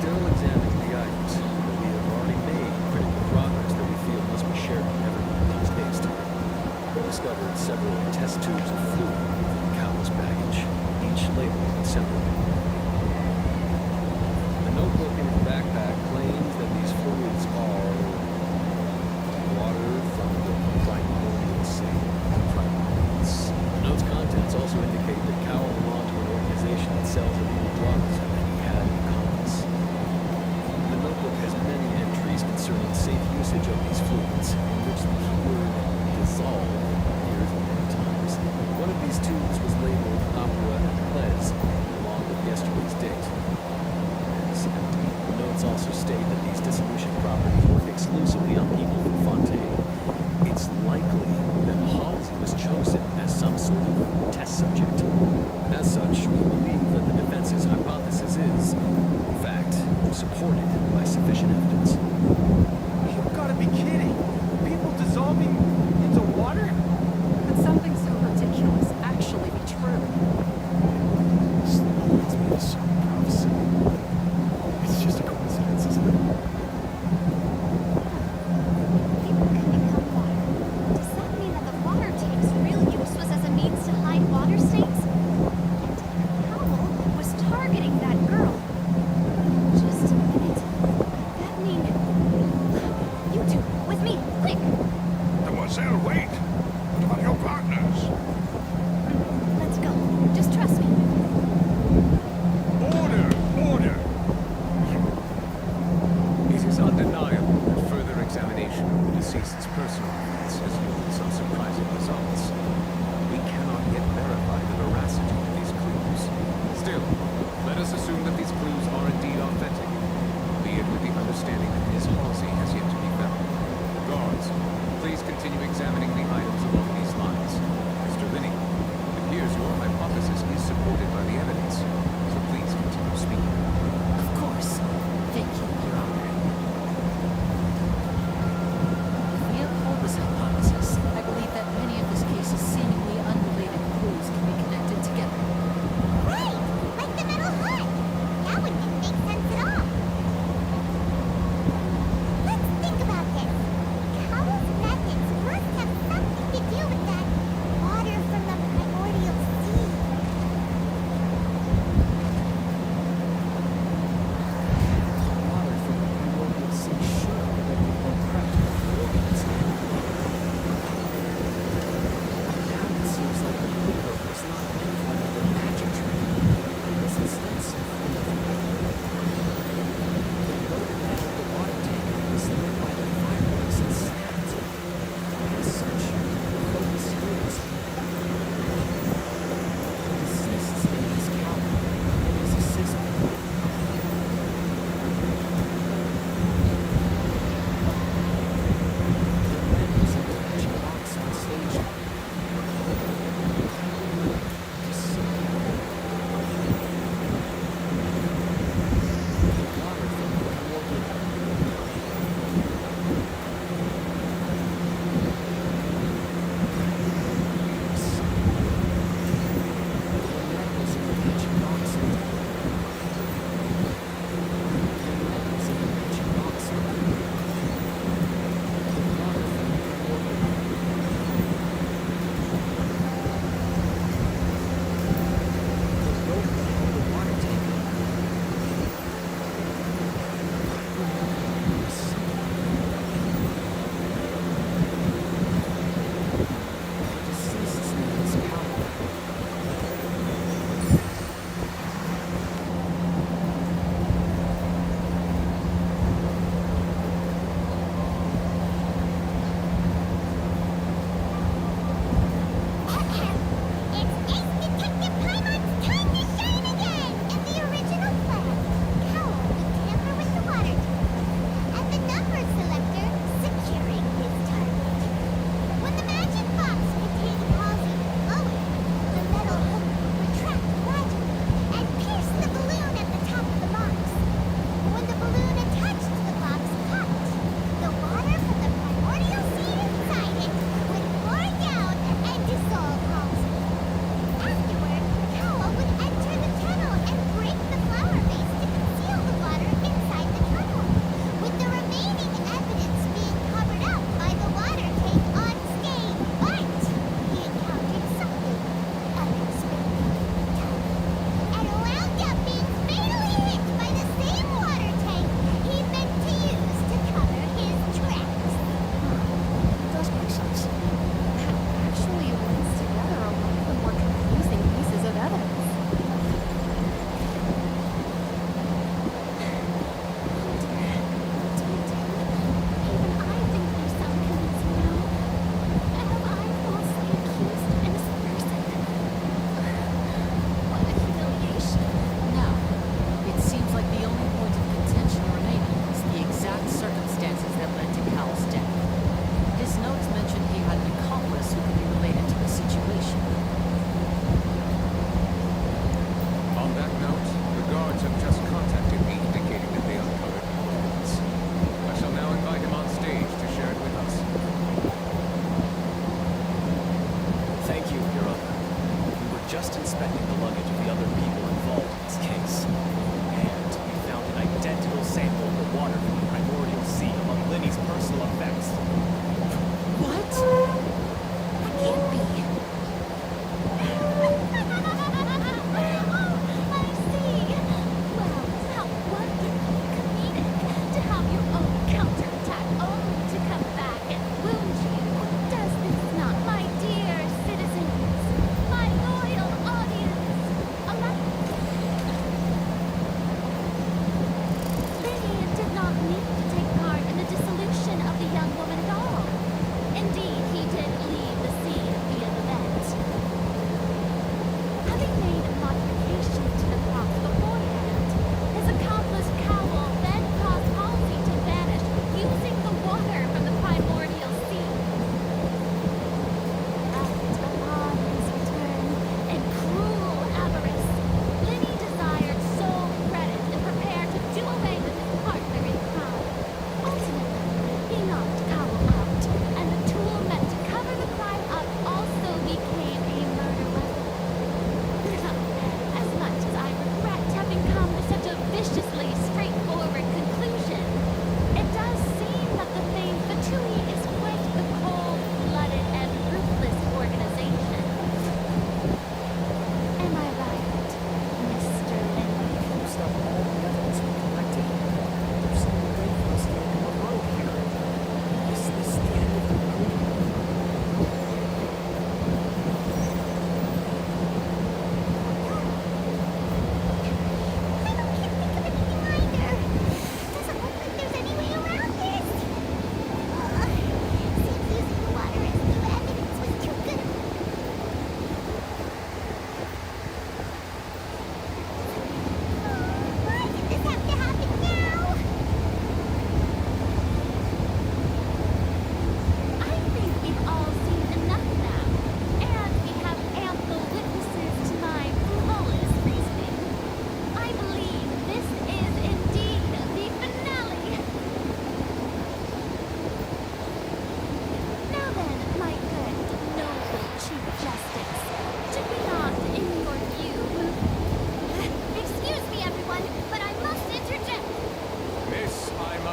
still examining the items, but we have already made critical progress that we feel must be shared with everyone in post haste. We discovered several test tubes of fluid with countless baggage, each labeled separately. The notebook in his backpack claims that these fluids are water from the primordial sea. The note's contents also indicate that Cowell belonged to an organization that sells illegal drugs and that he had a compass. The notebook has many entries concerning safe usage of these fluids, in which the keyword dissolve appears many times. One of these tubes was labeled Aqua and Ples, along with yesterday's date. It's empty. The notes also state that these dissolution properties work exclusively on people from Fontaine. It's likely that Halsey was chosen as some sort of test subject. As such, we believe that the defense's hypothesis is, in fact, supported by sufficient evidence. You've got to be kidding! People dissolving into water? Could something so ridiculous actually be true? This leads me to some prophecy. It's just a coincidence, isn't it? People can become water. Does that mean that the water tank's real use was as a means to hide water stains? And Howell was targeting that girl. Just a minute. That mean... You two, with me, quick! Mademoiselle, wait! What about your partners? Let's go. Just trust me. Order! Order! It is undeniable that further examination of the deceased's personal effects has yielded some surprising results. We cannot yet verify the veracity of these clues. Still, let us assume that these clues are indeed authentic, be it with the understanding that Miss Halsey has yet to be found. Guards, please continue examining the items along these lines. Mr. Linney, it appears your hypothesis is supported by the evidence, so please continue speaking. Of course. Thank you, Your Honor. If Leopold was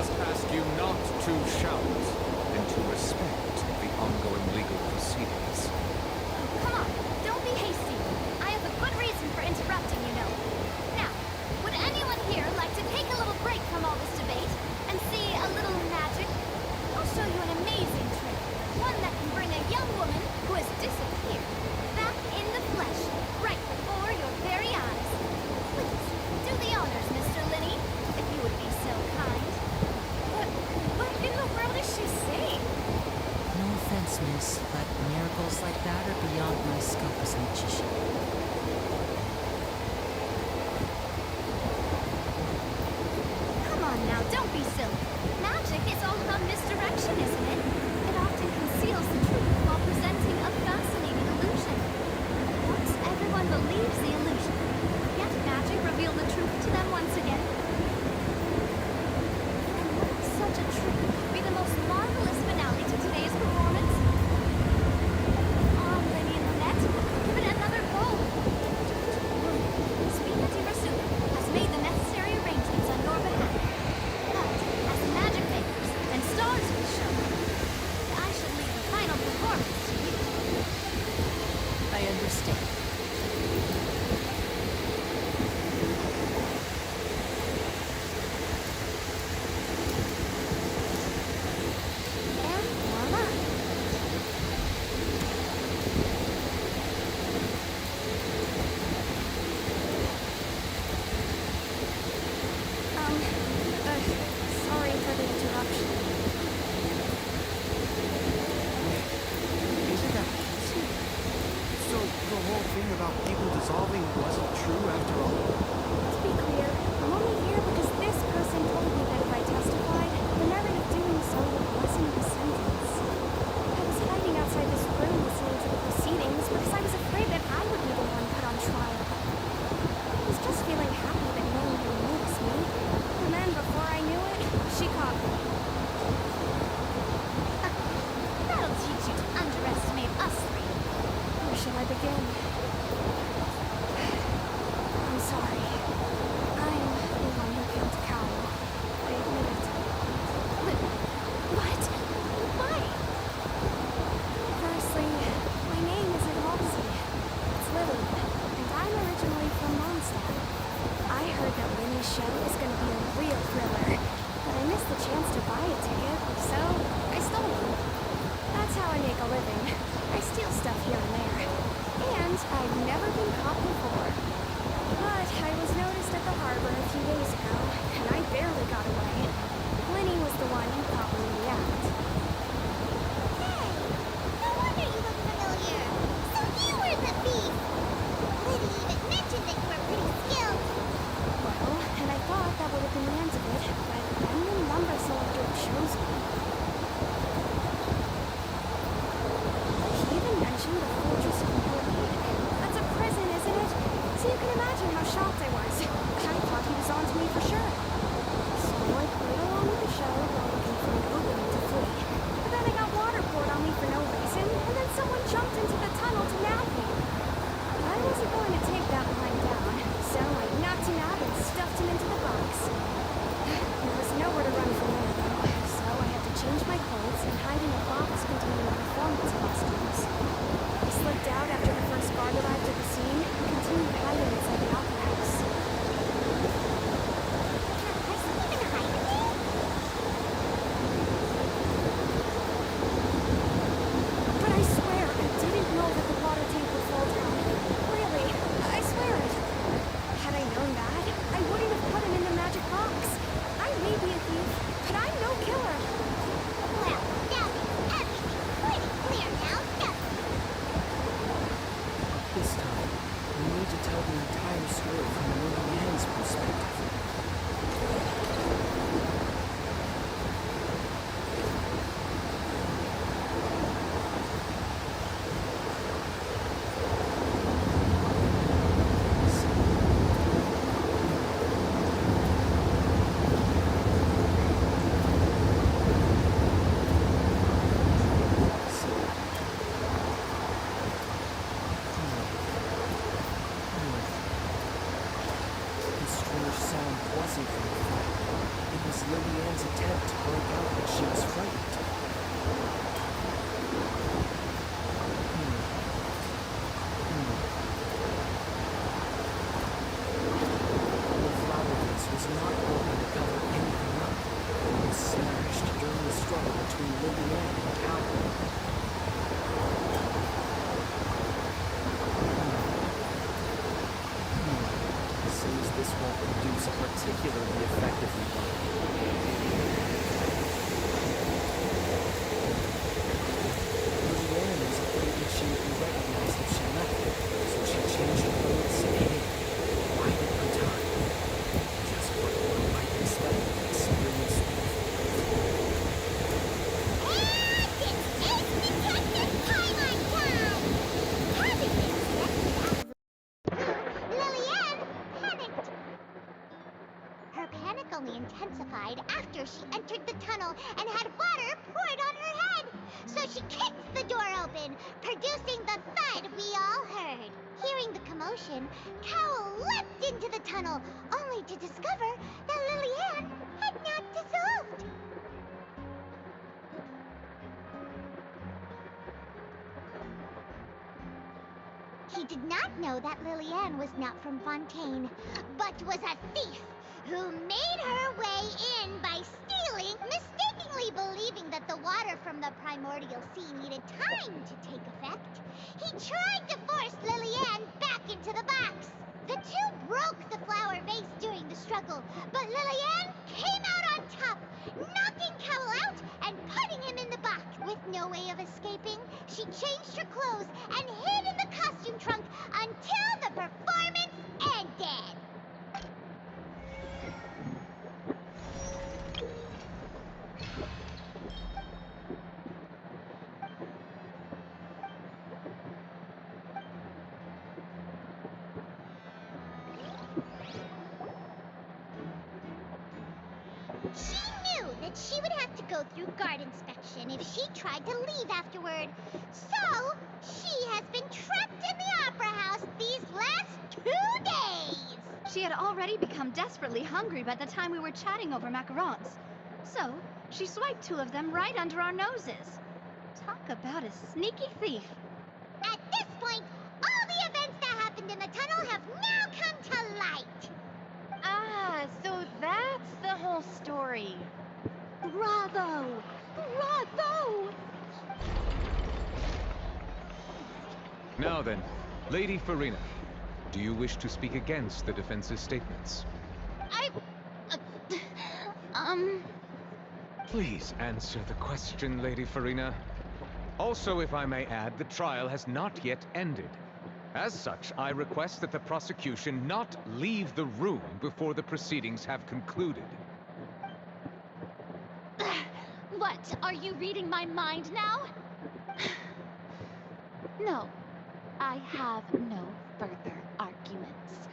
just ask you not to shout and to respect the ongoing legal proceedings. Come on, don't be hasty. I have a good reason for interrupting, you know. Now, would anyone here like to take a little break from all this debate and see a little magic? I'll show you an amazing trick. One that can bring a young woman who has disappeared back in the flesh, right before your very eyes. Please, do the honors, Mr. Linney, if you would be so kind. What in the world is she saying? No offense, miss, but miracles like that are beyond my scope as a magician. heart broke out when she was frightened. The flower vase was not open to cover anything up. It was smashed during the struggle between Lillian and Cowell. Seems this won't produce a particularly effective rebuttal. Lillian was afraid that she would be recognized if she left, so she changed her clothes and hid, bided her time. Just what one might expect in an experienced thief. Lillian panicked. Her panic only intensified after she entered the tunnel and had water poured on her head. So she kicked the door open, producing the thud we all heard. Hearing the commotion, Cowell leapt into the tunnel, only to discover that Lillian had not dissolved. He did not know that Lillian was not from Fontaine, but was a thief who made her way in by stealing, mistakenly believing that the water from the primordial sea needed time to take effect. He tried to force Lillian back into the box. The two broke the flower vase during the struggle, but Lillian came out on top, knocking Cowell out and putting him in the box. With no way of escaping, she changed her clothes and hid in the costume trunk until the performance ended. She knew that she would have to go through guard inspection if she tried to leave afterward. So, she has been trapped in the Opera House these last 2 days. She had already become desperately hungry by the time we were chatting over macarons. So, she swiped 2 of them right under our noses. Talk about a sneaky thief. At this point, all the events that happened in the tunnel have now come to light. Ah, so that's the whole story. Bravo! Bravo! Now then, Lady Farina, do you wish to speak against the defense's statements? Please answer the question, Lady Farina. Also, if I may add, the trial has not yet ended. As such, I request that the prosecution not leave the room before the proceedings have concluded. What? Are you reading my mind now? No. I have no further arguments.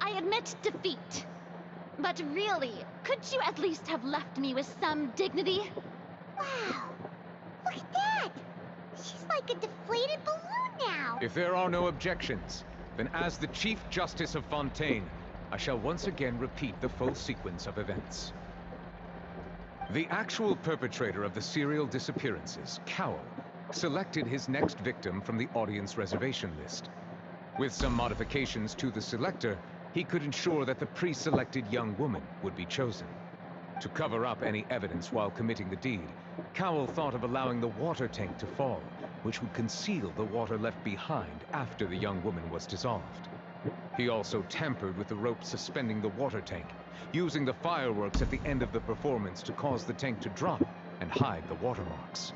I admit defeat. But really, could you at least have left me with some dignity? Wow, look at that. She's like a deflated balloon now. If there are no objections, then as the Chief Justice of Fontaine, I shall once again repeat the full sequence of events. The actual perpetrator of the serial disappearances, Cowell, selected his next victim from the audience reservation list. With some modifications to the selector, he could ensure that the pre-selected young woman would be chosen. To cover up any evidence while committing the deed, Cowell thought of allowing the water tank to fall, which would conceal the water left behind after the young woman was dissolved. He also tampered with the rope suspending the water tank, using the fireworks at the end of the performance to cause the tank to drop and hide the watermarks.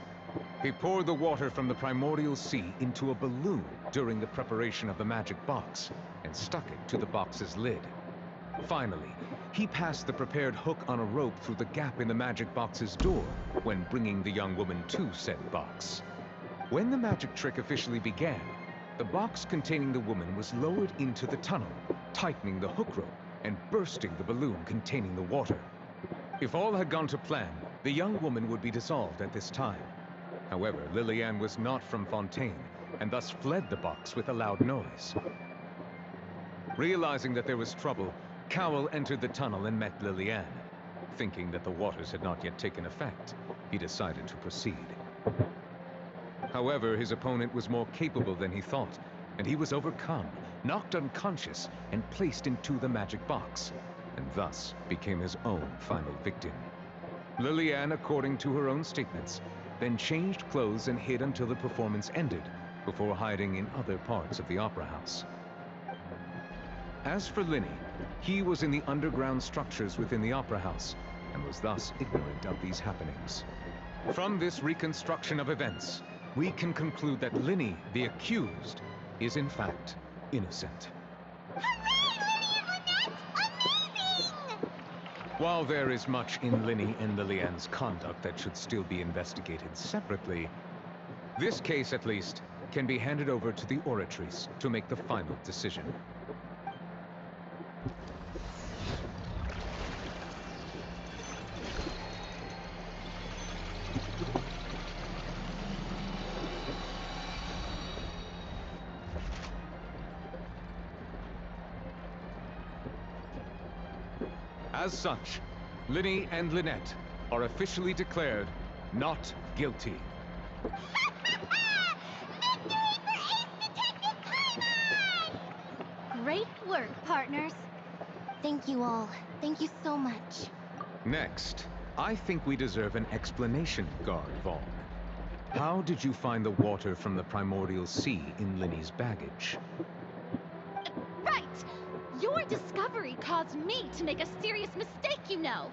He poured the water from the primordial sea into a balloon during the preparation of the magic box and stuck it to the box's lid. Finally, he passed the prepared hook on a rope through the gap in the magic box's door when bringing the young woman to said box. When the magic trick officially began, the box containing the woman was lowered into the tunnel, tightening the hook rope and bursting the balloon containing the water. If all had gone to plan, the young woman would be dissolved at this time. However, Lillian was not from Fontaine, and thus fled the box with a loud noise. Realizing that there was trouble, Cowell entered the tunnel and met Lillian. Thinking that the waters had not yet taken effect, he decided to proceed. However, his opponent was more capable than he thought, and he was overcome, knocked unconscious, and placed into the magic box, and thus became his own final victim. Lillian, according to her own statements, then changed clothes and hid until the performance ended, before hiding in other parts of the opera house. As for Linny, he was in the underground structures within the opera house, and was thus ignorant of these happenings. From this reconstruction of events, we can conclude that Linny, the accused, is in fact innocent. While there is much in Linny and Lillian's conduct that should still be investigated separately, this case, at least, can be handed over to the Oratrice to make the final decision. As such, Linny and Lynette are officially declared not guilty. Great work, partners. Thank you all. Thank you so much. Next, I think we deserve an explanation, Guard Vaughn. How did you find the water from the primordial sea in Linny's baggage? Right! Your discovery caused me to make a serious mistake, you know.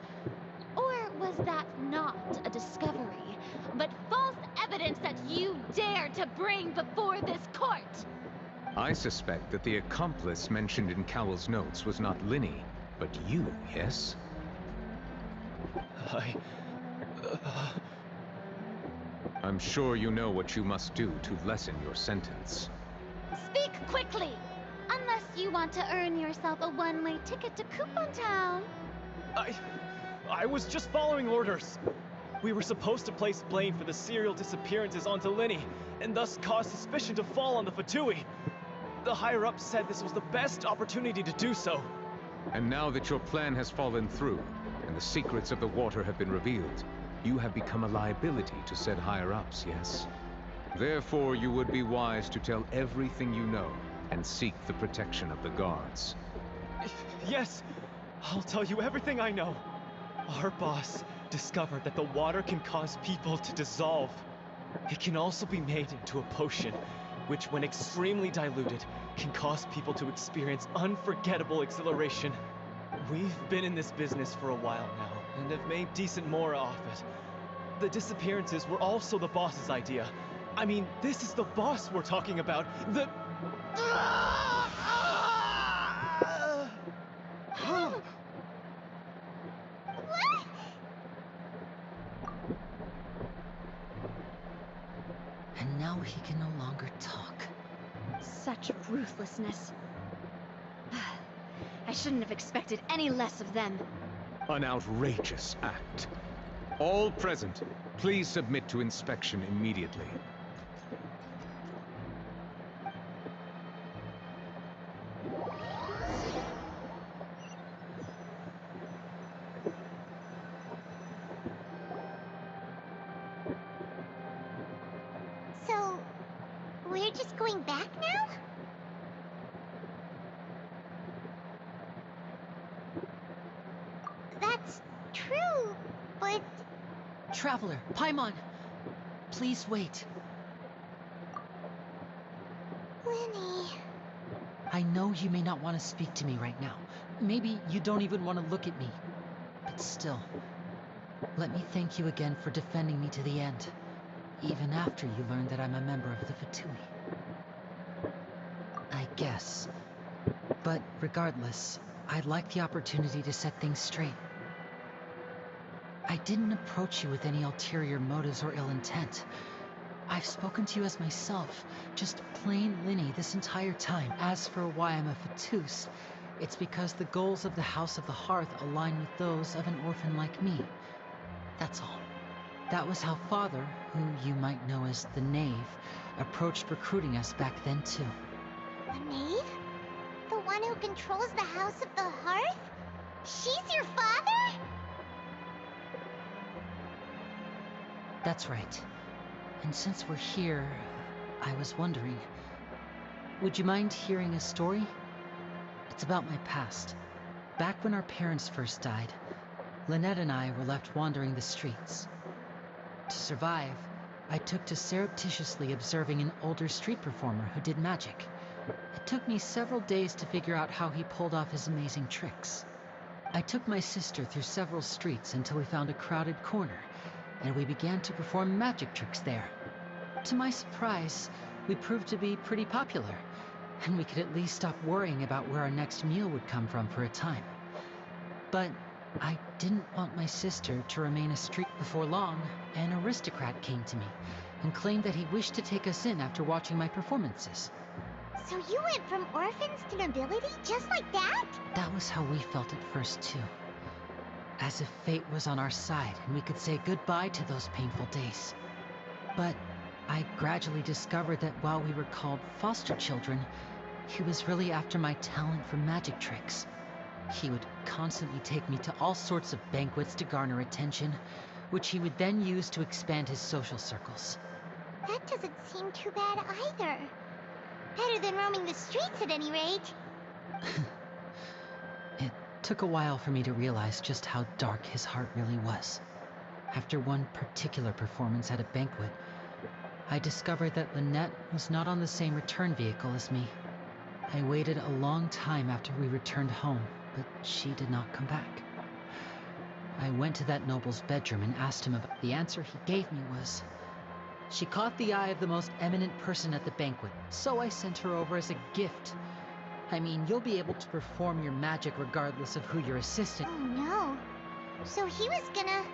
Or was that not a discovery, but false evidence that you dared to bring before this court? I suspect that the accomplice mentioned in Cowell's notes was not Linny, but you, yes? I'm sure you know what you must do to lessen your sentence. Speak quickly! Unless you want to earn yourself a one-way ticket to Coupon Town. I was just following orders. We were supposed to place blame for the serial disappearances onto Linny, and thus cause suspicion to fall on the Fatui. The higher-ups said this was the best opportunity to do so. And now that your plan has fallen through, and the secrets of the water have been revealed, you have become a liability to said higher-ups, yes? Therefore, you would be wise to tell everything you know, and seek the protection of the guards. Yes, I'll tell you everything I know. Our boss discovered that the water can cause people to dissolve. It can also be made into a potion, which when extremely diluted, can cause people to experience unforgettable exhilaration. We've been in this business for a while now, and have made decent more off it. The disappearances were also the boss's idea. I mean, this is the boss we're talking about. The... And now he can no longer talk. Such ruthlessness. I shouldn't have expected any less of them. An outrageous act. All present, please submit to inspection immediately. So, we're just going back now? That's true, but... Traveler, Paimon, please wait. Linny... I know you may not want to speak to me right now. Maybe you don't even want to look at me. But still, let me thank you again for defending me to the end. Even after you learned that I'm a member of the Fatui. I guess. But regardless, I'd like the opportunity to set things straight. I didn't approach you with any ulterior motives or ill intent. I've spoken to you as myself, just plain Linny this entire time. As for why I'm a Fatus, it's because the goals of the House of the Hearth align with those of an orphan like me. That's all. That was how Father, who you might know as the Knave, approached recruiting us back then too. The Knave? The one who controls the House of the Hearth? She's your father? That's right. And since we're here, I was wondering, would you mind hearing a story? It's about my past. Back when our parents first died, Lynette and I were left wandering the streets. To survive, I took to surreptitiously observing an older street performer who did magic. It took me several days to figure out how he pulled off his amazing tricks. I took my sister through several streets until we found a crowded corner, and we began to perform magic tricks there. To my surprise, we proved to be pretty popular, and we could at least stop worrying about where our next meal would come from for a time. But I didn't want my sister to remain a street. Before long, an aristocrat came to me and claimed that he wished to take us in after watching my performances. So you went from orphans to nobility just like that? That was how we felt at first, too. As if fate was on our side and we could say goodbye to those painful days. But I gradually discovered that while we were called foster children, he was really after my talent for magic tricks. He would constantly take me to all sorts of banquets to garner attention, which he would then use to expand his social circles. That doesn't seem too bad either. Better than roaming the streets at any rate. It took a while for me to realize just how dark his heart really was. After one particular performance at a banquet, I discovered that Lynette was not on the same return vehicle as me. I waited a long time after we returned home, but she did not come back. I went to that noble's bedroom and asked him about. The answer he gave me was, she caught the eye of the most eminent person at the banquet, so I sent her over as a gift. I mean, you'll be able to perform your magic regardless of who your assistant. Oh no. So he was gonna...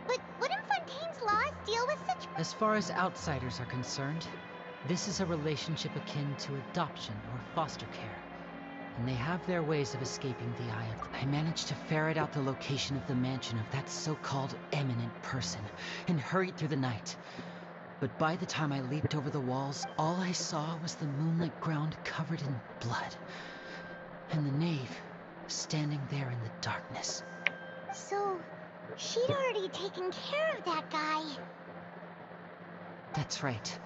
But wouldn't Fontaine's laws deal with such... As far as outsiders are concerned, this is a relationship akin to adoption or foster care, and they have their ways of escaping the eye of... I managed to ferret out the location of the mansion of that so-called eminent person, and hurried through the night. But by the time I leaped over the walls, all I saw was the moonlit ground covered in blood, and the knave standing there in the darkness. So, she'd already taken care of that guy. That's right.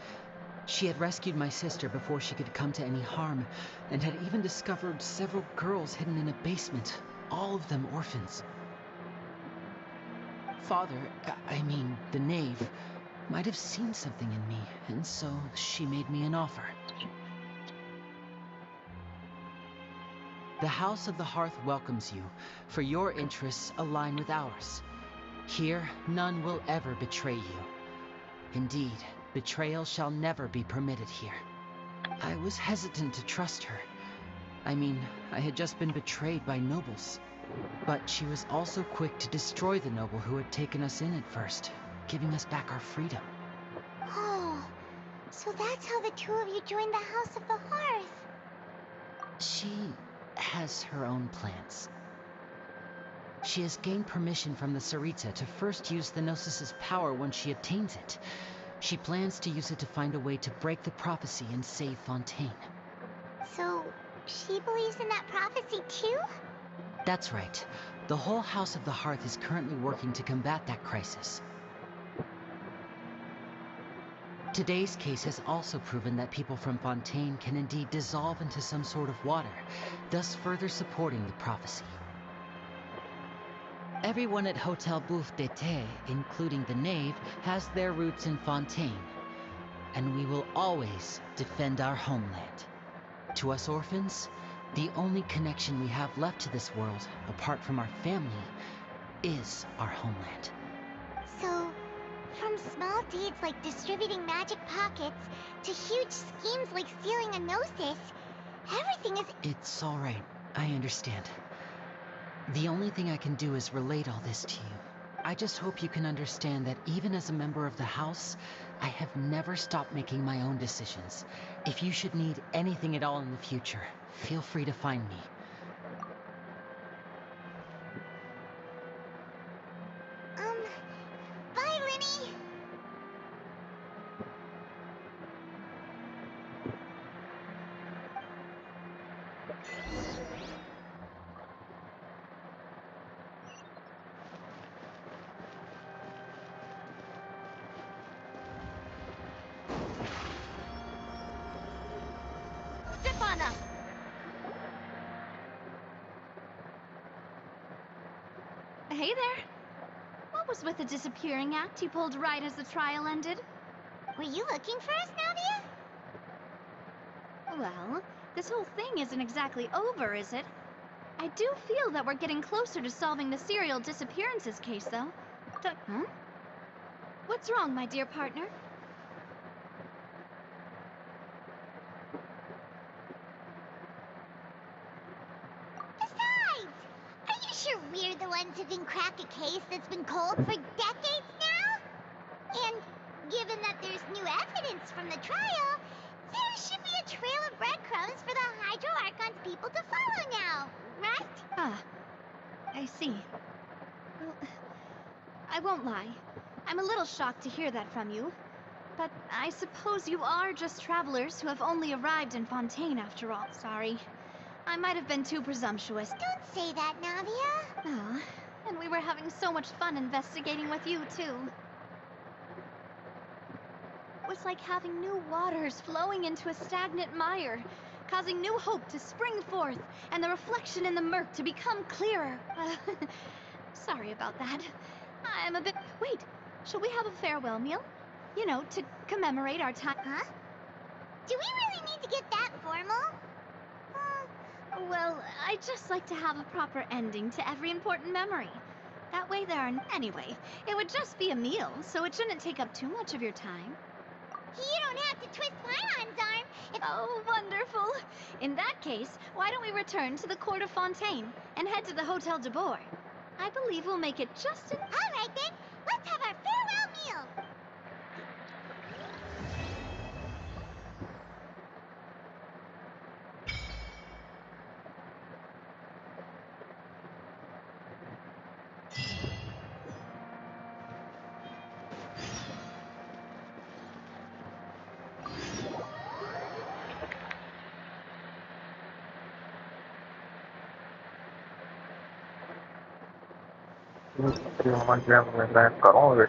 She had rescued my sister before she could come to any harm, and had even discovered several girls hidden in a basement, all of them orphans. Father, I mean, the knave, might have seen something in me, and so she made me an offer. The House of the Hearth welcomes you, for your interests align with ours. Here, none will ever betray you. Indeed, betrayal shall never be permitted here. I was hesitant to trust her. I mean, I had just been betrayed by nobles. But she was also quick to destroy the noble who had taken us in at first, giving us back our freedom. Oh, so that's how the two of you joined the House of the Hearth. She has her own plans. She has gained permission from the Sarita to first use the Gnosis' power when she obtains it. She plans to use it to find a way to break the prophecy and save Fontaine. So, she believes in that prophecy too? That's right. The whole House of the Hearth is currently working to combat that crisis. Today's case has also proven that people from Fontaine can indeed dissolve into some sort of water, thus further supporting the prophecy. Everyone at Hotel Bouffe d'été, including the knave, has their roots in Fontaine, and we will always defend our homeland. To us orphans, the only connection we have left to this world, apart from our family, is our homeland. So, from small deeds like distributing magic pockets to huge schemes like stealing a Gnosis, everything is... It's all right. I understand. The only thing I can do is relate all this to you. I just hope you can understand that even as a member of the House, I have never stopped making my own decisions. If you should need anything at all in the future, feel free to find me. Bye, Linny! hey there. What was with the disappearing act you pulled right as the trial ended? Were you looking for us, Navia? Well, this whole thing isn't exactly over, is it? I do feel that we're getting closer to solving the serial disappearances case, though. Huh? What's wrong, my dear partner? Besides, are you sure we're the ones who can crack a case that's been cold for decades now? And given that there's new evidence from the trial, there should be a trail of breadcrumbs for the Hydro Archon's people to follow now, right? Ah, I see. Well, I won't lie. I'm a little shocked to hear that from you. But I suppose you are just travelers who have only arrived in Fontaine after all. Sorry. I might have been too presumptuous. Don't say that, Navia. Oh, and we were having so much fun investigating with you, too. It was like having new waters flowing into a stagnant mire, causing new hope to spring forth, and the reflection in the murk to become clearer. Sorry about that. I'm a bit... Wait, shall we have a farewell meal? You know, to commemorate our time... Huh? Do we really need to get that formal? Well, I just like to have a proper ending to every important memory. That way there are... Anyway, it would just be a meal, so it shouldn't take up too much of your time. You don't have to twist Pylon's arm if... Oh, wonderful! In that case, why don't we return to the court of Fontaine and head to the Hotel de Boer? I believe we'll make it just in... All right, then. Let's have our farewell meal. Prima mangiamo nelle parole.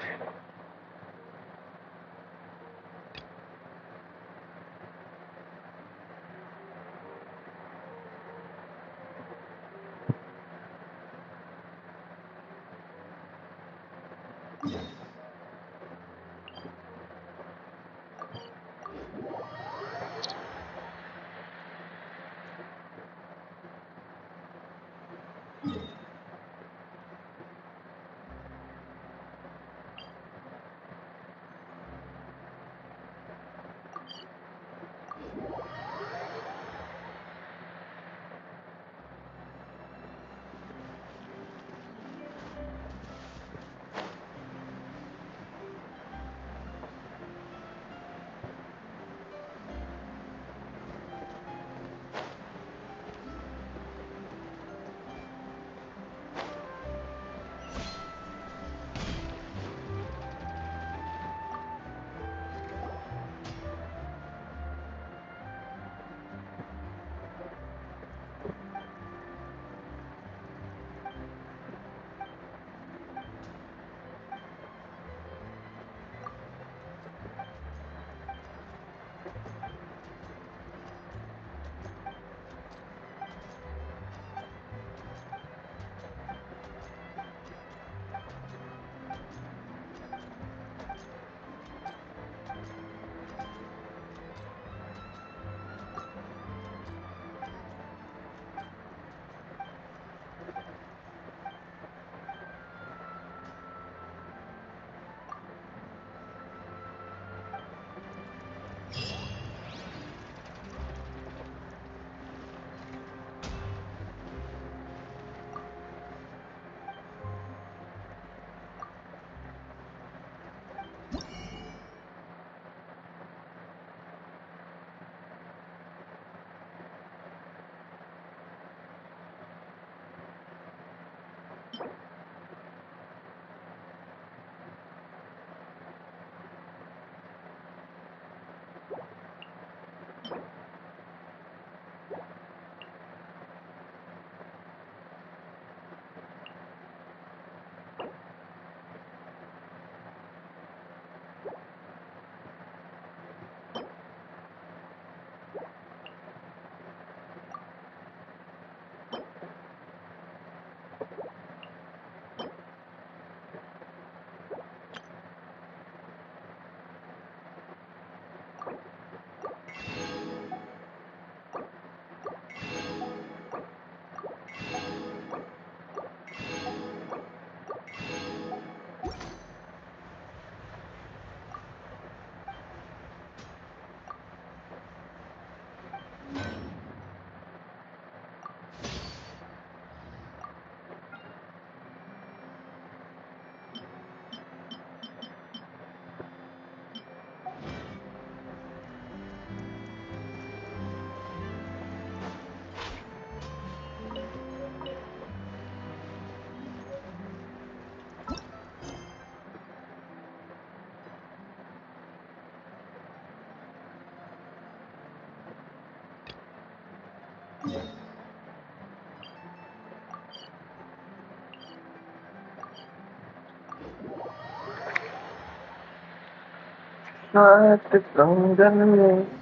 साथ संगम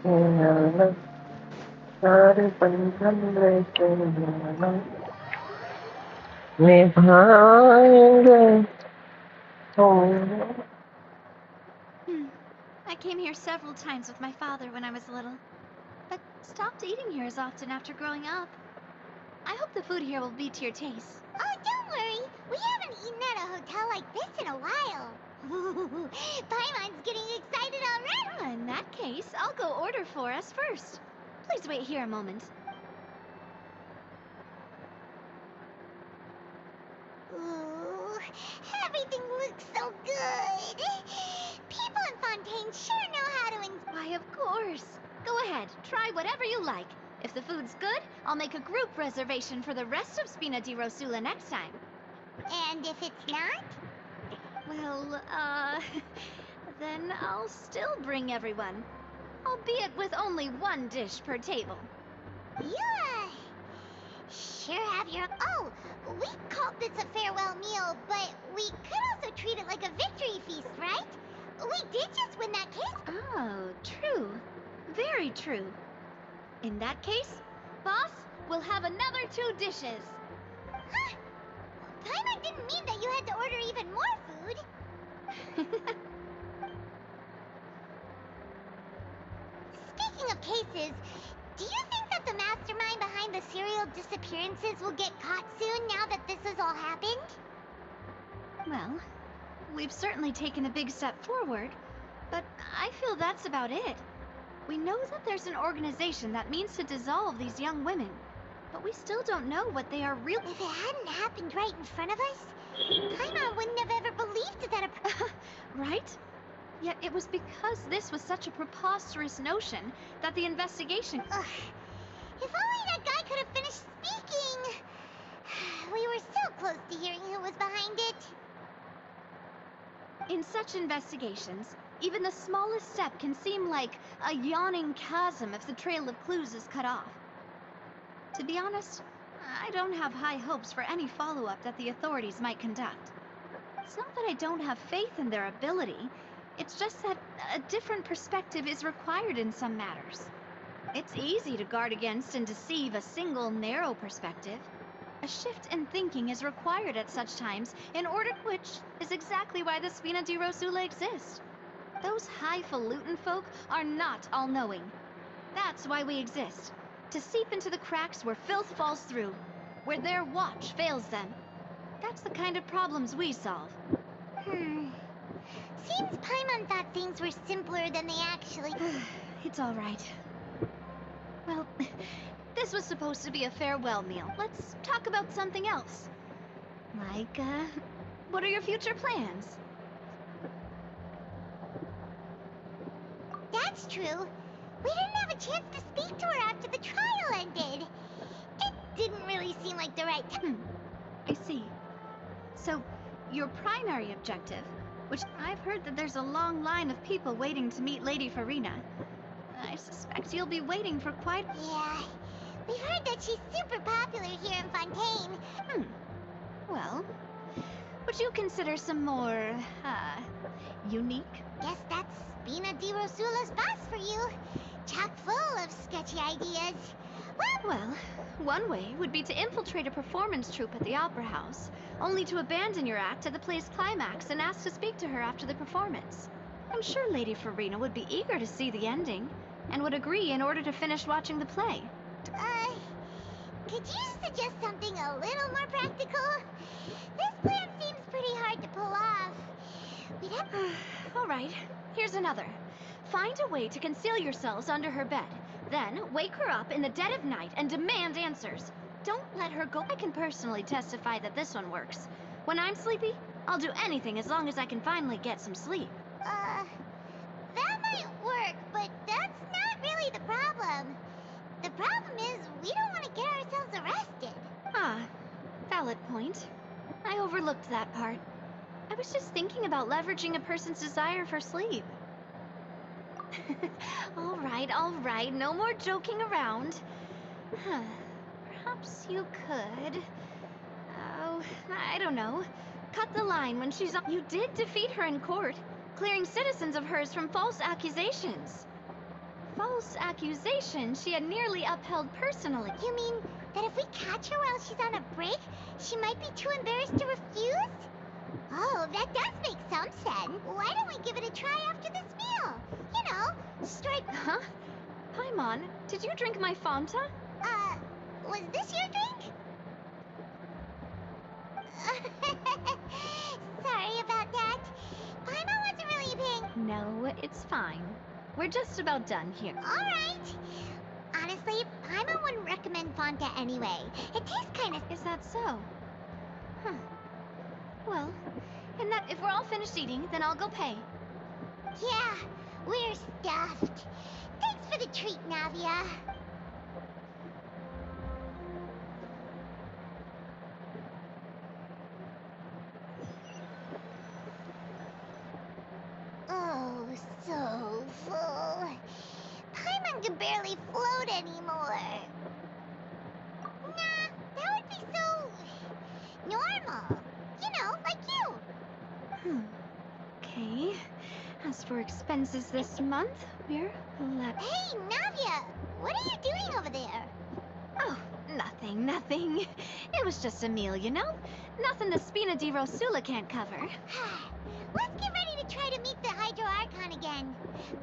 से आना सारे बंधन लेके आना निभाएंगे हम I came here several times with my father when I was little, but stopped eating here as often after growing up. I hope the food here will be to your taste. Oh, don't worry. We haven't eaten at a hotel like this in a while. Ooh, Paimon's getting excited already. In that case, I'll go order for us first. Please wait here a moment. Ooh, everything looks so good. People in Fontaine sure know how to Why, of course. Go ahead, try whatever you like. If the food's good, I'll make a group reservation for the rest of Spina di Rosula next time. And if it's not? Well, then I'll still bring everyone. Albeit with only one dish per table. You, sure have your... Oh, we called this a farewell meal, but we could also treat it like a victory feast, right? We did just win that case. Oh, true. Very true. In that case, boss, we'll have another 2 dishes. Huh? Paimon didn't mean that you had to order even more food. Speaking of cases, do you think that the mastermind behind the serial disappearances will get caught soon now that this has all happened? Well, we've certainly taken a big step forward, but I feel that's about it. We know that there's an organization that means to dissolve these young women, but we still don't know what they are really... If it hadn't happened right in front of us, Paimon wouldn't have ever believed that Right? Yet it was because this was such a preposterous notion that the investigation... Ugh. If only that guy could have finished speaking! We were so close to hearing who was behind it. In such investigations, even the smallest step can seem like a yawning chasm if the trail of clues is cut off. To be honest, I don't have high hopes for any follow-up that the authorities might conduct. It's not that I don't have faith in their ability, it's just that a different perspective is required in some matters. It's easy to guard against and deceive a single narrow perspective. A shift in thinking is required at such times, in order which is exactly why the Spina di Rosula exists. Those highfalutin folk are not all-knowing. That's why we exist. To seep into the cracks where filth falls through, where their watch fails them. That's the kind of problems we solve. Seems Paimon thought things were simpler than they actually... It's all right. Well, this was supposed to be a farewell meal. Let's talk about something else. Like, what are your future plans? That's true. We didn't have a chance to speak to her after the trial ended. It didn't really seem like the right time. I see. So, your primary objective, which I've heard that there's a long line of people waiting to meet Lady Farina. I suspect you'll be waiting for quite... Yeah, we've heard that she's super popular here in Fontaine. Well, would you consider some more, unique? Guess that's Spina di Rosula's boss for you. Chock full of sketchy ideas. Well, one way would be to infiltrate a performance troupe at the Opera House, only to abandon your act at the play's climax and ask to speak to her after the performance. I'm sure Lady Farina would be eager to see the ending, and would agree in order to finish watching the play. Could you suggest something a little more practical? This plan seems pretty hard to pull off. We'd have... All right, here's another. Find a way to conceal yourselves under her bed. Then, wake her up in the dead of night and demand answers. Don't let her go. I can personally testify that this one works. When I'm sleepy, I'll do anything as long as I can finally get some sleep. That might work, but that's not really the problem. The problem is, we don't want to get ourselves arrested. Ah, valid point. I overlooked that part. I was just thinking about leveraging a person's desire for sleep. All right, no more joking around. Perhaps you could... Oh, I don't know. cut the line when she's on. You did defeat her in court, clearing citizens of hers from false accusations. False accusations she had nearly upheld personally. You mean that if we catch her while she's on a break, she might be too embarrassed to refuse? Oh, that does make some sense. Why don't we give it a try after this meal? You know, strike. Huh? Paimon, did you drink my Fanta? Was this your drink? Sorry about that. Paimon wasn't really paying. No, it's fine. We're just about done here. Alright. Honestly, Paimon wouldn't recommend Fanta anyway. It tastes kind of. Is that so? Huh. Well, if we're all finished eating, then I'll go pay. Yeah, we're stuffed. Thanks for the treat, Navia. Oh, so full. Paimon can barely float anymore. Nah, that would be so normal. You know, like you. Okay. As for expenses this month, we're left. Hey, Navia! What are you doing over there? Oh, nothing. It was just a meal, you know? Nothing the Spina di Rosula can't cover. Let's get ready to try to meet the Hydro Archon again.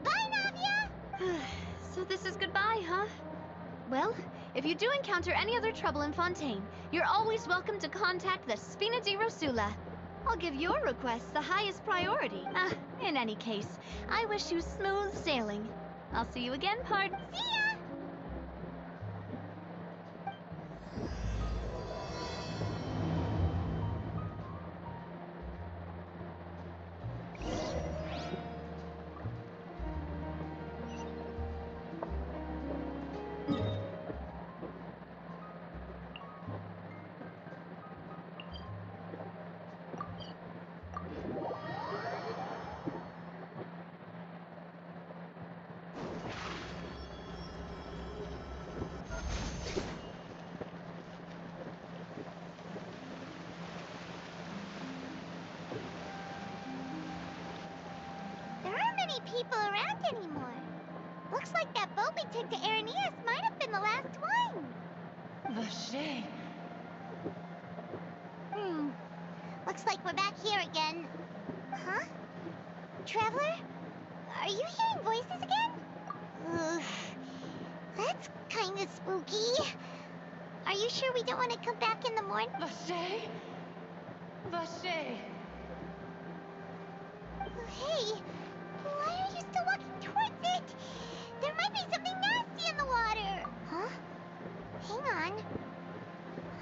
Bye, Navia! So this is goodbye, huh? Well, if you do encounter any other trouble in Fontaine, you're always welcome to contact the Spina di Rosula. I'll give your request the highest priority. In any case, I wish you smooth sailing. I'll see you again, Pard. See ya! People around anymore. Looks like that boat we took to Araneas might have been the last one. Vacher. Looks like we're back here again. Huh? Traveler? Are you hearing voices again? That's kind of spooky. Are you sure we don't want to come back in the morning? Vacher? Vacher. Hey, why are you still walking towards it? There might be something nasty in the water. Huh? Hang on.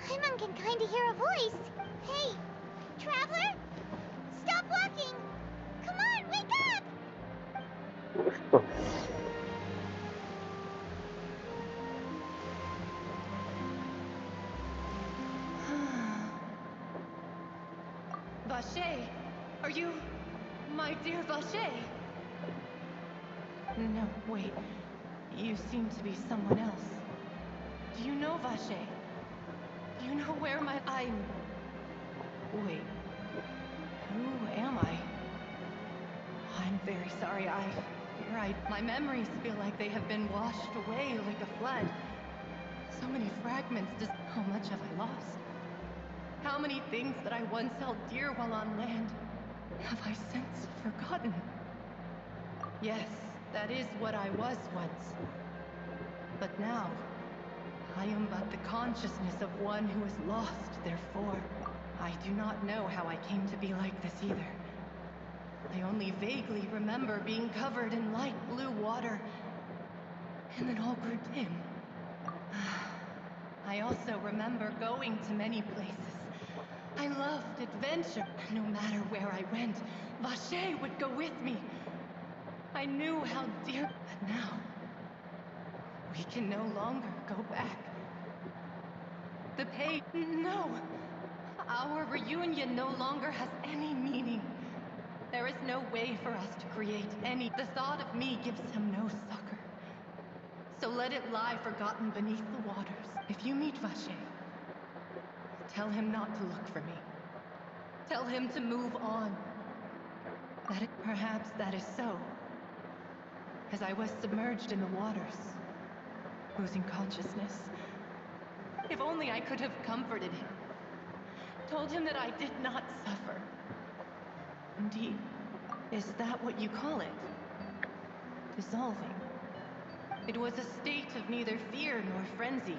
Paimon can kind of hear a voice. Hey, Traveler? Stop walking! Come on, wake up! Vacher, are you my dear Vacher? No, wait. You seem to be someone else. Do you know Vacher? Do you know where Wait. Who am I? I'm very sorry. My memories feel like they have been washed away like a flood. So many fragments. How much have I lost? How many things that I once held dear while on land have I since forgotten? Yes, that is what I was once. But now, I am but the consciousness of one who is lost, therefore. I do not know how I came to be like this either. I only vaguely remember being covered in light blue water, and then all grew dim. I also remember going to many places. I loved adventure. No matter where I went, Vacher would go with me. I knew how dear... But now, we can no longer go back. The pain... No! Our reunion no longer has any meaning. There is no way for us to create any... The thought of me gives him no succor. So let it lie forgotten beneath the waters. If you meet Vacher, tell him not to look for me. Tell him to move on. Perhaps that is so. As I was submerged in the waters, losing consciousness. If only I could have comforted him. Told him that I did not suffer. Indeed, is that what you call it? Dissolving. It was a state of neither fear nor frenzy,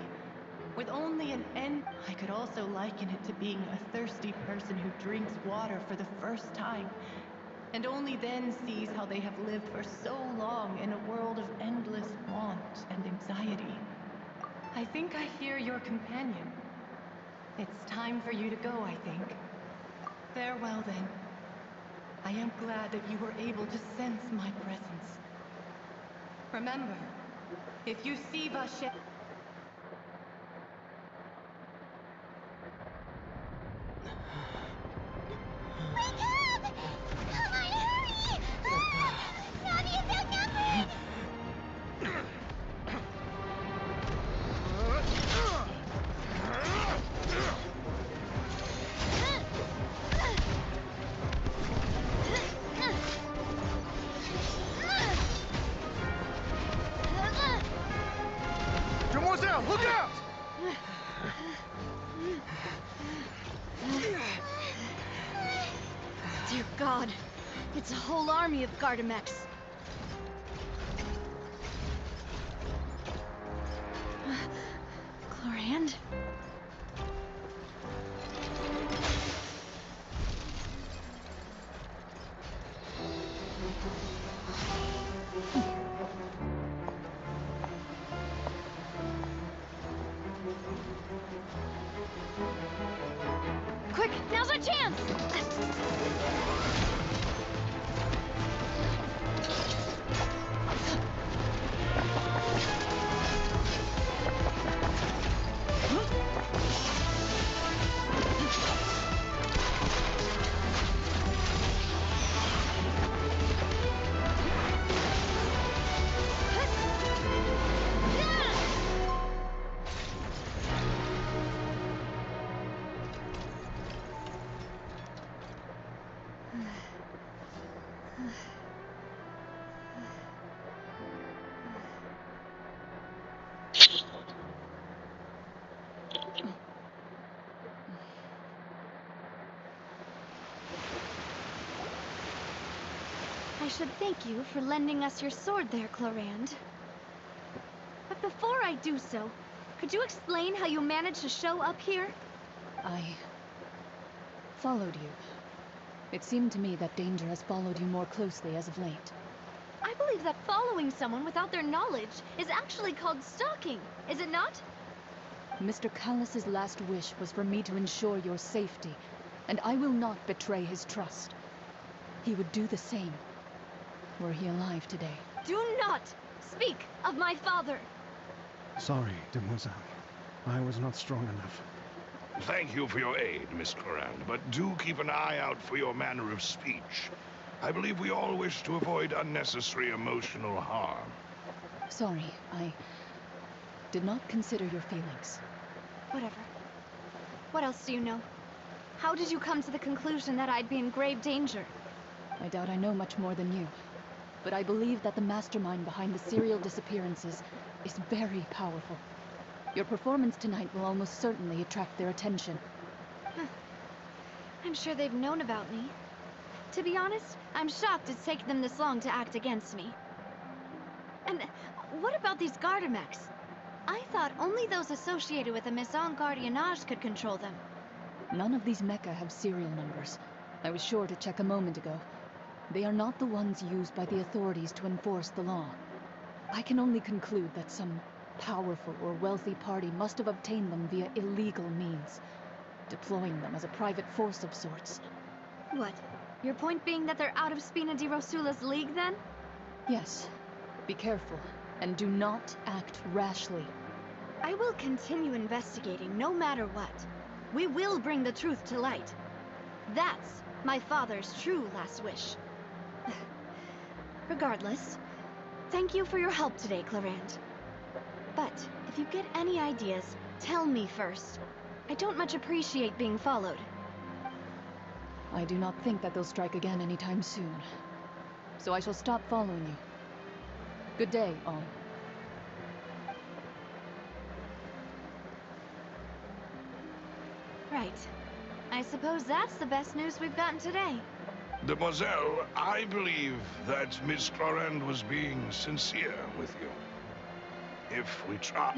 with only an end. I could also liken it to being a thirsty person who drinks water for the first time, and only then sees how they have lived for so long in a world of endless want and anxiety. I think I hear your companion. It's time for you to go, I think. Farewell, then. I am glad that you were able to sense my presence. Remember, if you see Vashe... Wake up! Come on, hurry! Navi is outnumbered! Demoiselle, look out! Dear God, it's a whole army of Gardamex. Chlorand? Quick, now's our chance! I should thank you for lending us your sword there, Chlorand. But before I do so, could you explain how you managed to show up here? I followed you. It seemed to me that danger has followed you more closely as of late. I believe that following someone without their knowledge is actually called stalking, is it not? Mr. Callus's last wish was for me to ensure your safety, and I will not betray his trust. He would do the same, were he alive today. Do not speak of my father! Sorry, Demoiselle. I was not strong enough. Thank you for your aid, Miss Clorand, but do keep an eye out for your manner of speech. I believe we all wish to avoid unnecessary emotional harm. Sorry, I did not consider your feelings. Whatever. What else do you know? How did you come to the conclusion that I'd be in grave danger? I doubt I know much more than you, but I believe that the mastermind behind the serial disappearances is very powerful. Your performance tonight will almost certainly attract their attention. I'm sure they've known about me. To be honest, I'm shocked it's taken them this long to act against me. And what about these Gardamex? I thought only those associated with the Maison Gardiennage could control them. None of these mecha have serial numbers. I was sure to check a moment ago. They are not the ones used by the authorities to enforce the law. I can only conclude that some powerful or wealthy party must have obtained them via illegal means, deploying them as a private force of sorts. What? Your point being that they're out of Spina di Rosula's league, then? Yes. Be careful, and do not act rashly. I will continue investigating, no matter what. We will bring the truth to light. That's my father's true last wish. Regardless, thank you for your help today, Clorand. But if you get any ideas, tell me first. I don't much appreciate being followed. I do not think that they'll strike again anytime soon. So I shall stop following you. Good day, all. Right. I suppose that's the best news we've gotten today. Demoiselle, I believe that Miss Clorand was being sincere with you. If we try...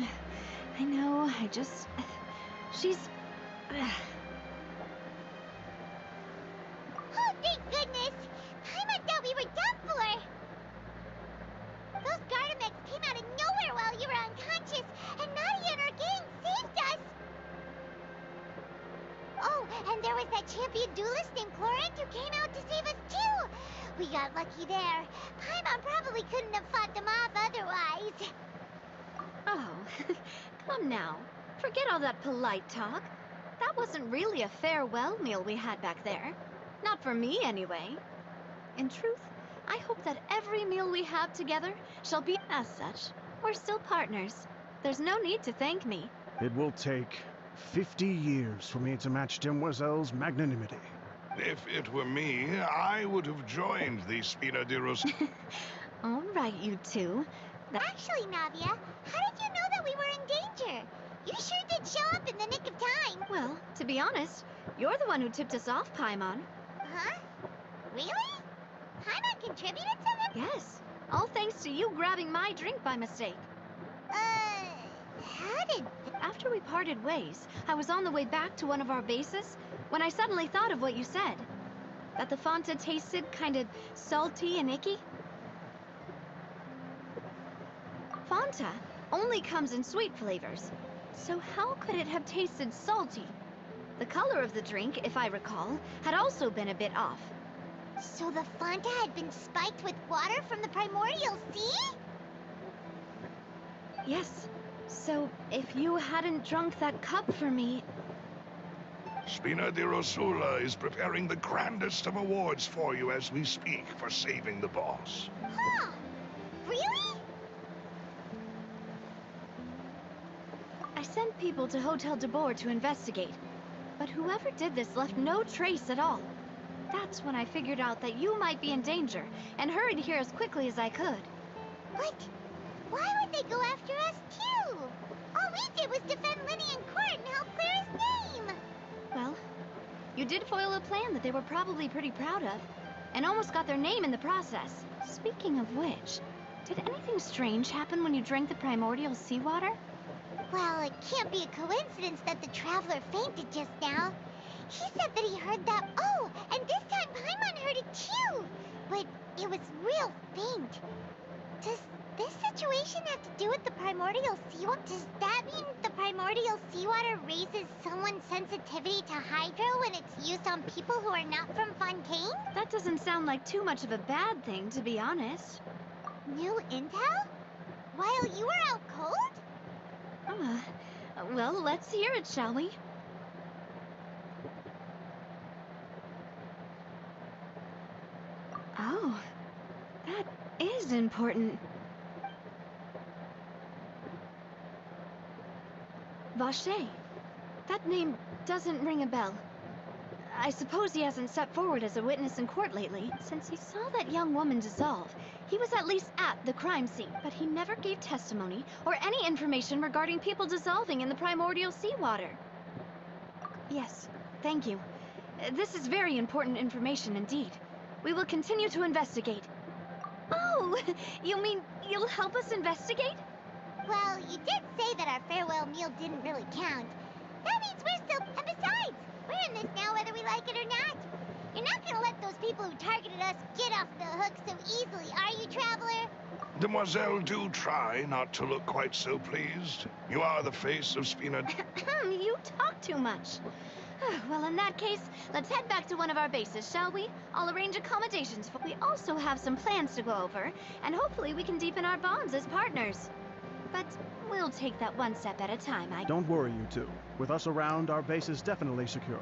I know, she's... Oh, thank goodness! Paimon thought we were done for! Those Gardamex came out of nowhere while you were unconscious, and Nadia and her gang saved us! Oh, and there was that champion duelist named Clorant who came out to save us too! We got lucky there. Paimon probably couldn't have fought them off otherwise. Oh, come now. Forget all that polite talk. That wasn't really a farewell meal we had back there. Not for me, anyway. In truth, I hope that every meal we have together shall be as such. We're still partners. There's no need to thank me. It will take 50 years for me to match Demoiselle's magnanimity. If it were me, I would have joined the Spina di Rosso. All right, you two. Actually, Navia, how did you know that we were in danger? You sure did show up in the nick of time. Well, to be honest, you're the one who tipped us off, Paimon. Huh? Really? Paimon contributed to them? Yes. All thanks to you grabbing my drink by mistake. How did... After we parted ways, I was on the way back to one of our bases when I suddenly thought of what you said. That the Fanta tasted kind of salty and icky. Fanta only comes in sweet flavors, so how could it have tasted salty? The color of the drink, if I recall, had also been a bit off. So the Fanta had been spiked with water from the primordial sea? Yes. So, if you hadn't drunk that cup for me... Spina di Rosula is preparing the grandest of awards for you as we speak for saving the boss. Huh? Really? I sent people to Hotel de Boer to investigate, but whoever did this left no trace at all. That's when I figured out that you might be in danger, and hurried here as quickly as I could. What? Why would they go after us, too? All we did was defend Linny in court and help clear his name! Well, you did foil a plan that they were probably pretty proud of, and almost got their name in the process. Speaking of which, did anything strange happen when you drank the primordial seawater? Well, it can't be a coincidence that the Traveler fainted just now. He said that he heard that... Oh, and this time Paimon heard it too! But it was real faint. Does this situation have to do with the primordial seawater? Does that mean the primordial seawater raises someone's sensitivity to hydro when it's used on people who are not from Fontaine? That doesn't sound like too much of a bad thing, to be honest. New intel? While you were out cold? Well, let's hear it, shall we? Oh, that is important. Vache. That name doesn't ring a bell. I suppose he hasn't stepped forward as a witness in court lately. Since he saw that young woman dissolve, he was at least at the crime scene, but he never gave testimony or any information regarding people dissolving in the primordial seawater. Yes, thank you. This is very important information indeed. We will continue to investigate. Oh, you mean you'll help us investigate? Well, you did say that our farewell meal didn't really count. That means we're still... And besides, we're in this now whether we like it or not. You're not gonna let those people who targeted us get off the hook so easily, are you, Traveler? Demoiselle, do try not to look quite so pleased. You are the face of Spina... You talk too much. Well, in that case, let's head back to one of our bases, shall we? I'll arrange accommodations for... We also have some plans to go over, and hopefully we can deepen our bonds as partners. But we'll take that one step at a time, Don't worry, you two. With us around, our base is definitely secure.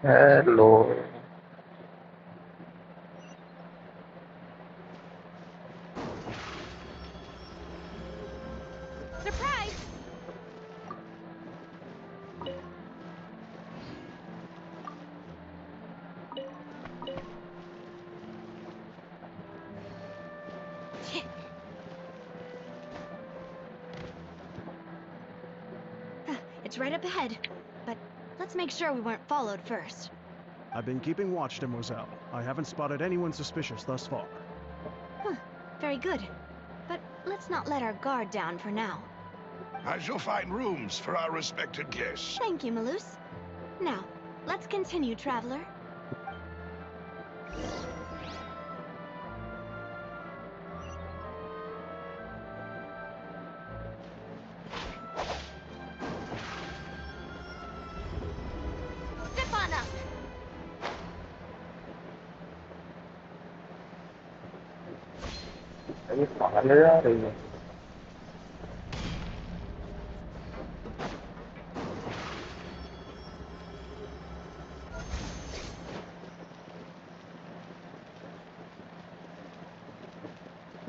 Hello. Surprise! It's right up ahead, but let's make sure we weren't followed first. I've been keeping watch, Demoiselle. I haven't spotted anyone suspicious thus far. Huh, very good. But let's not let our guard down for now. I shall find rooms for our respected guests. Thank you, Malus. Now, let's continue, traveler. Step on up! Cái quả nữa thì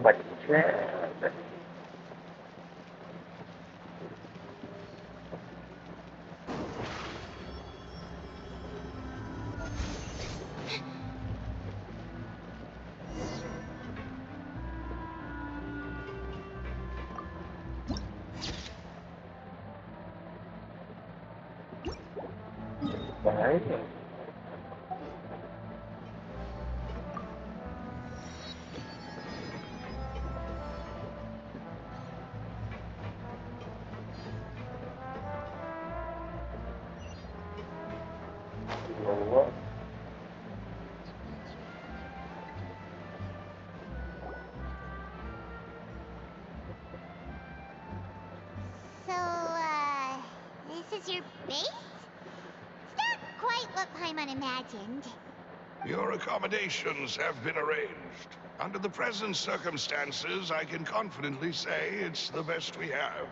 bật ra. Đấy. Ủa. So, this is your base? It's not quite what Paimon imagined. Your accommodations have been arranged. Under the present circumstances, I can confidently say it's the best we have.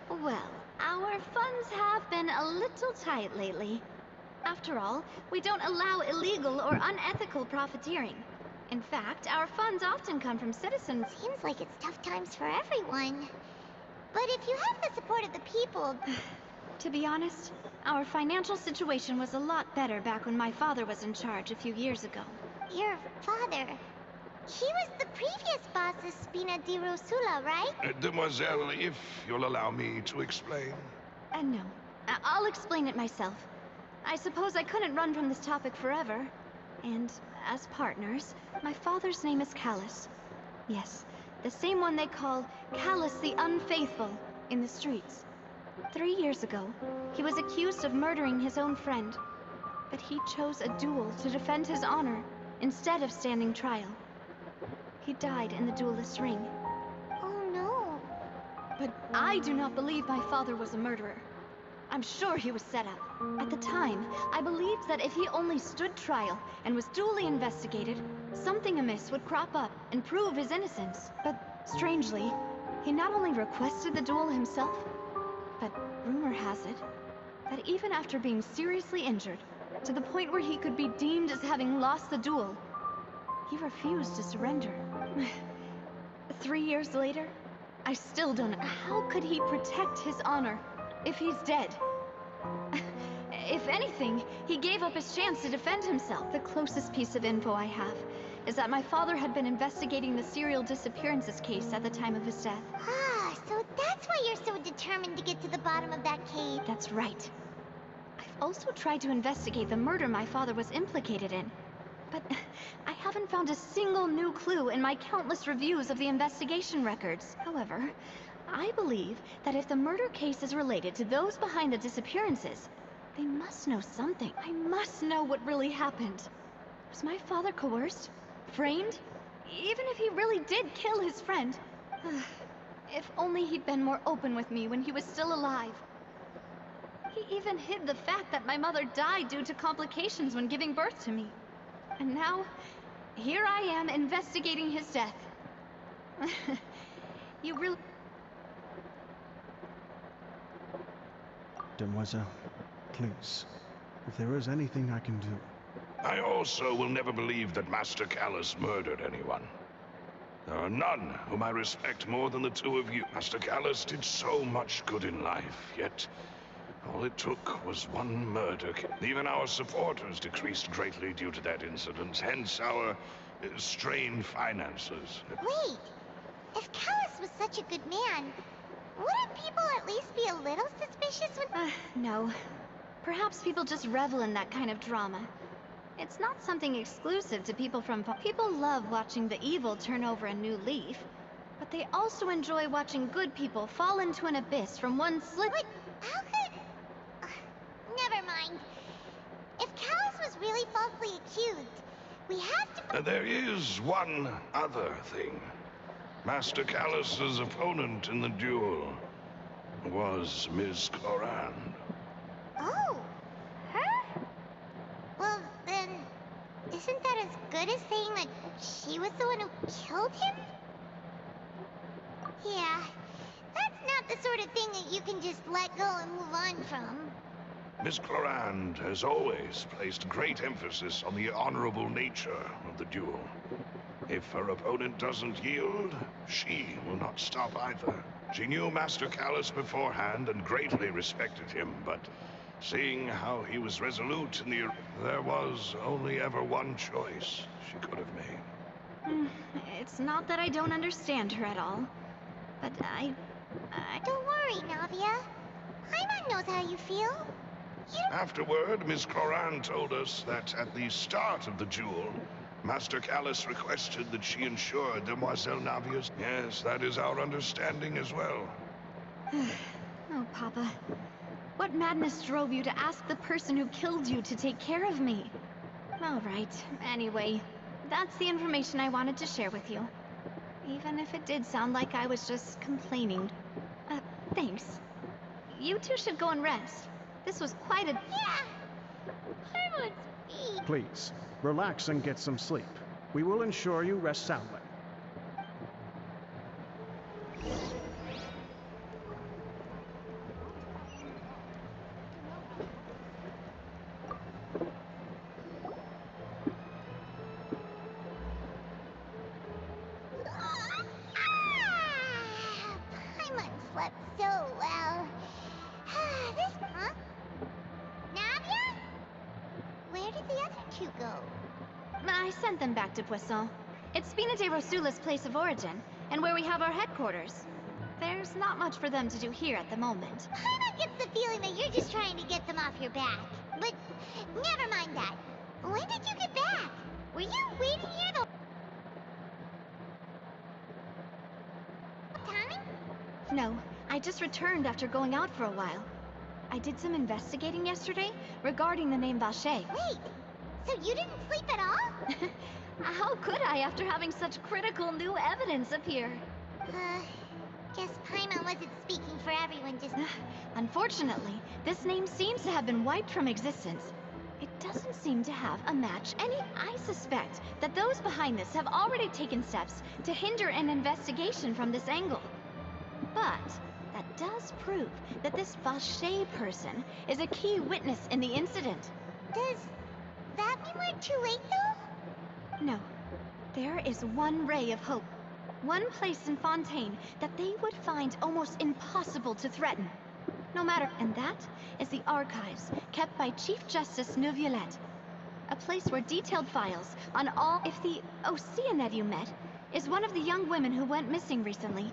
Well, our funds have been a little tight lately. After all, we don't allow illegal or unethical profiteering. In fact, our funds often come from citizens. Seems like it's tough times for everyone. But if you have the support of the people... To be honest, our financial situation was a lot better back when my father was in charge a few years ago. Your father... He was the previous boss of Spina di Rosula, right? Demoiselle, if you'll allow me to explain. No. I'll explain it myself. I suppose I couldn't run from this topic forever. And, as partners, my father's name is Callus. Yes, the same one they call Callus the Unfaithful in the streets. 3 years ago, he was accused of murdering his own friend. But he chose a duel to defend his honor, instead of standing trial. He died in the duelist's ring. Oh no. But I do not believe my father was a murderer. I'm sure he was set up. At the time, I believed that if he only stood trial and was duly investigated, something amiss would crop up and prove his innocence. But strangely, he not only requested the duel himself, but rumor has it that even after being seriously injured, to the point where he could be deemed as having lost the duel, he refused to surrender. 3 years later, I still don't know. How could he protect his honor if he's dead? If anything, he gave up his chance to defend himself. The closest piece of info I have is that my father had been investigating the serial disappearances case at the time of his death. Ah, so that's why you're so determined to get to the bottom of that cave. That's right. I've also tried to investigate the murder my father was implicated in. But I haven't found a single new clue in my countless reviews of the investigation records. However, I believe that if the murder case is related to those behind the disappearances, they must know something. I must know what really happened. Was my father coerced? Framed? Even if he really did kill his friend. If only he'd been more open with me when he was still alive. He even hid the fact that my mother died due to complications when giving birth to me. And now, here I am investigating his death. You really... Demoiselle, please, if there is anything I can do. I also will never believe that Master Callus murdered anyone. There are none whom I respect more than the two of you. Master Callus did so much good in life, yet all it took was one murder. Even our supporters decreased greatly due to that incident, hence our strained finances. Wait, if Callus was such a good man, wouldn't people at least be a little suspicious when... No. Perhaps people just revel in that kind of drama. It's not something exclusive to people from... People love watching the evil turn over a new leaf, but they also enjoy watching good people fall into an abyss from one slip... But how could... never mind. If Callus was really falsely accused, we have to... There is one other thing. Master Callus's opponent in the duel was Ms. Clorand. Oh, her? Well, then, isn't that as good as saying that she was the one who killed him? Yeah, that's not the sort of thing that you can just let go and move on from. Miss Clorand has always placed great emphasis on the honorable nature of the duel. If her opponent doesn't yield, she will not stop either. She knew Master Callus beforehand and greatly respected him, but seeing how he was resolute in the... there was only ever one choice she could have made. It's not that I don't understand her at all, but I... Don't worry, Navia. Paimon knows how you feel. Afterward, Miss Clorand told us that at the start of the duel, Master Callus requested that she ensure Demoiselle Navia's... Yes, that is our understanding as well. Oh, Papa. What madness drove you to ask the person who killed you to take care of me? All right. Anyway, that's the information I wanted to share with you. Even if it did sound like I was just complaining. Thanks. You two should go and rest. This was quite a... Yeah! Paimon's me! Please, relax and get some sleep. We will ensure you rest soundly. Paimon slept so well. Huh? Navia? Where did the other two go? I sent them back to Poisson. It's Spina de Rosula's place of origin, and where we have our headquarters. There's not much for them to do here at the moment. Paimon gets the feeling that you're just trying to get them off your back. But never mind that. When did you get back? Were you waiting here the whole time? No, I just returned after going out for a while. I did some investigating yesterday regarding the name Vacher. Wait, so you didn't sleep at all? How could I after having such critical new evidence appear? Guess Paimon wasn't speaking for everyone just... Unfortunately, this name seems to have been wiped from existence. It doesn't seem to have a match I suspect that those behind this have already taken steps to hinder an investigation from this angle. But that does prove that this Vacher person is a key witness in the incident. Does that mean we're too late, though? No. There is one ray of hope. One place in Fontaine that they would find almost impossible to threaten. No matter... And that is the archives kept by Chief Justice Neuvillette. A place where detailed files on all... If the Oceanette you met is one of the young women who went missing recently,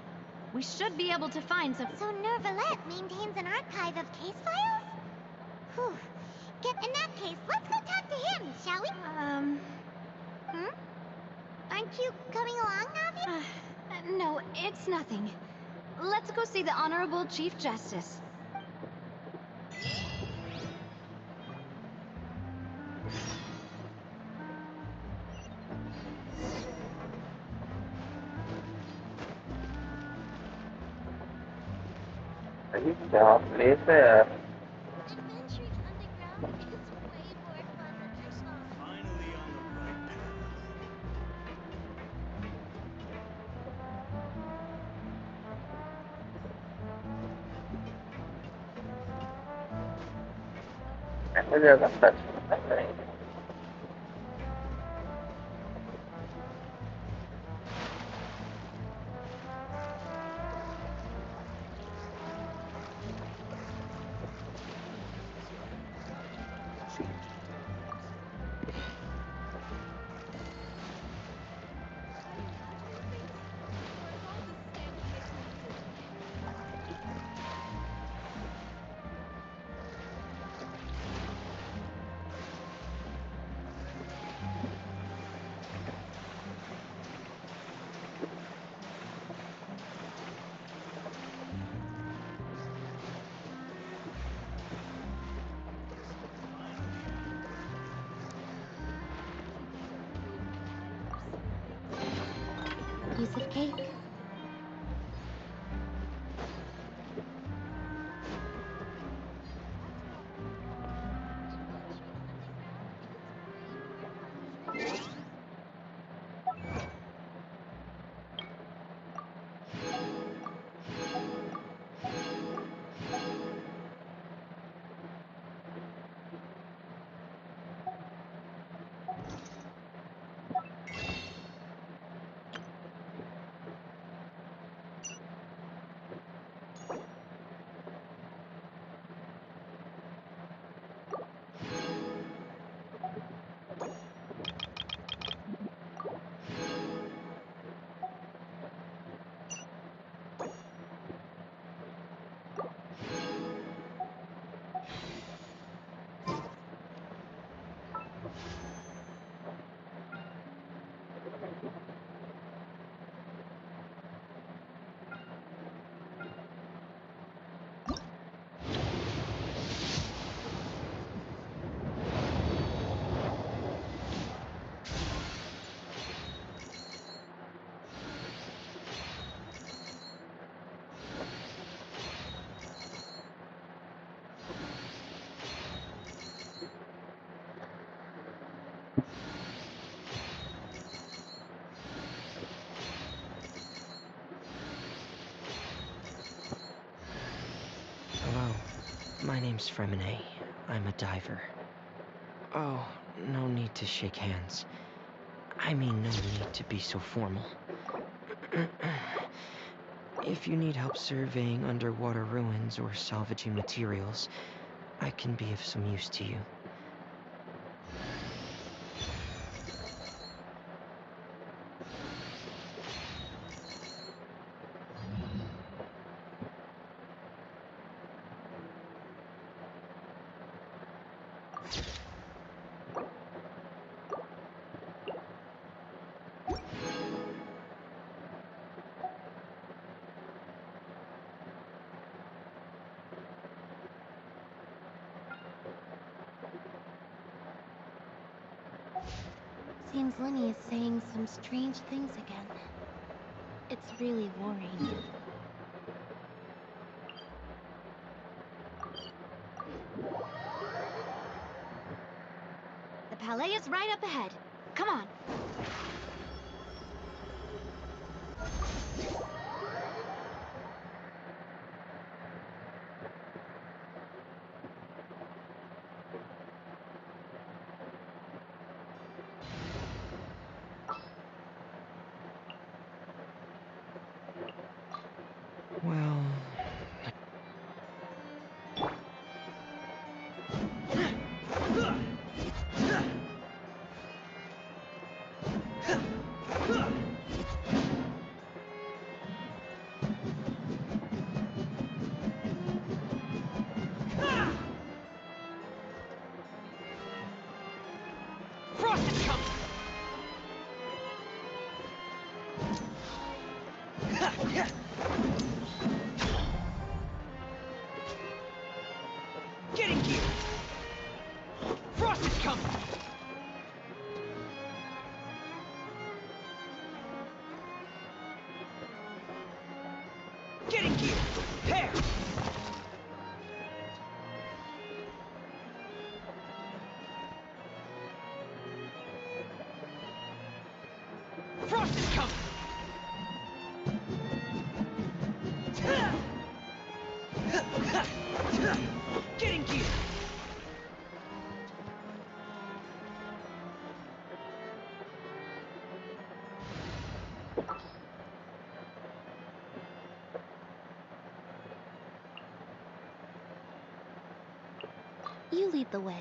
we should be able to find some... So Neuvillette maintains an archive of case files? Whew. In that case, let's go talk to him, shall we? Aren't you coming along, Navia? No, it's nothing. Let's go see the Honorable Chief Justice. Job later. Adventuring underground is way more fun than I thought. Finally on the right path. Aku jangan touch apa ini. Piece of cake. Hello, my name's Fremine. I'm a diver. Oh, no need to shake hands. I mean, no need to be so formal. If you need help surveying underwater ruins or salvaging materials, I can be of some use to you. Seems Lenny is saying some strange things again. It's really worrying. The palais is right up ahead. Come on. Well... Frost is coming! Getting gear! Frost is coming! Getting gear! There! Frost is coming! Getting gear! You lead the way.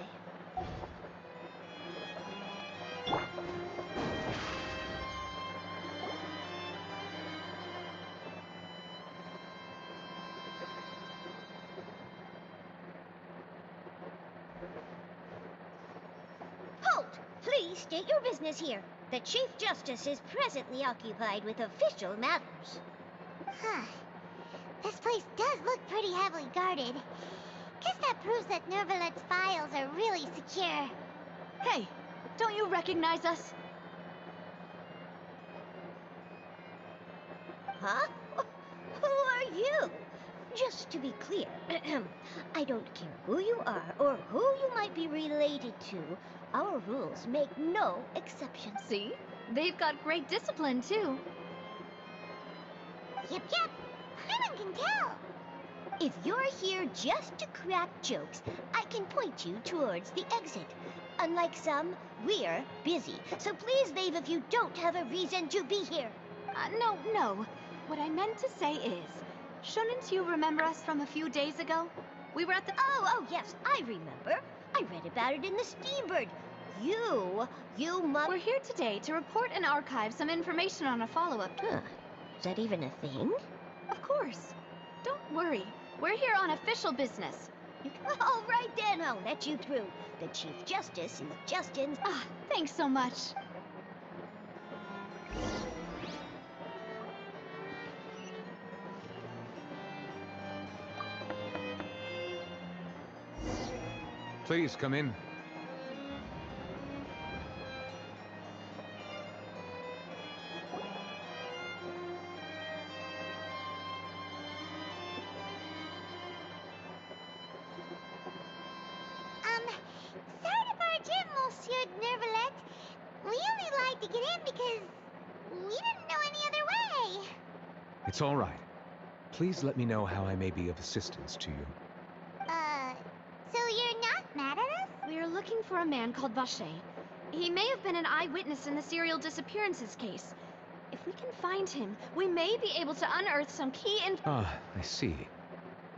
Halt! Please state your business here. The Chief Justice is presently occupied with official matters. Huh. This place does look pretty heavily guarded. Guess that proves that Nervalet's files are really secure. Hey, don't you recognize us? Huh? Who are you? Just to be clear, I don't care who you are or who you might be related to. Our rules make no exceptions. See? They've got great discipline, too. Yep. No one can tell. If you're here just to crack jokes, I can point you towards the exit. Unlike some, we're busy. So please leave if you don't have a reason to be here. No. What I meant to say is, shouldn't you remember us from a few days ago? We were at the... Oh, yes, I remember. I read about it in the Steambird. You must... We're here today to report and archive some information on a follow-up. Huh. Is that even a thing? Of course. Don't worry. We're here on official business. All right then, I'll let you through. The Chief Justice is Justin's... Thanks so much. Please come in. Sorry to barge in, Monsieur Nervalet. We only lied to get in because we didn't know any other way. It's all right. Please let me know how I may be of assistance to you. So you're not mad at us? We're looking for a man called Vache. He may have been an eyewitness in the serial disappearances case. If we can find him, we may be able to unearth some key I see.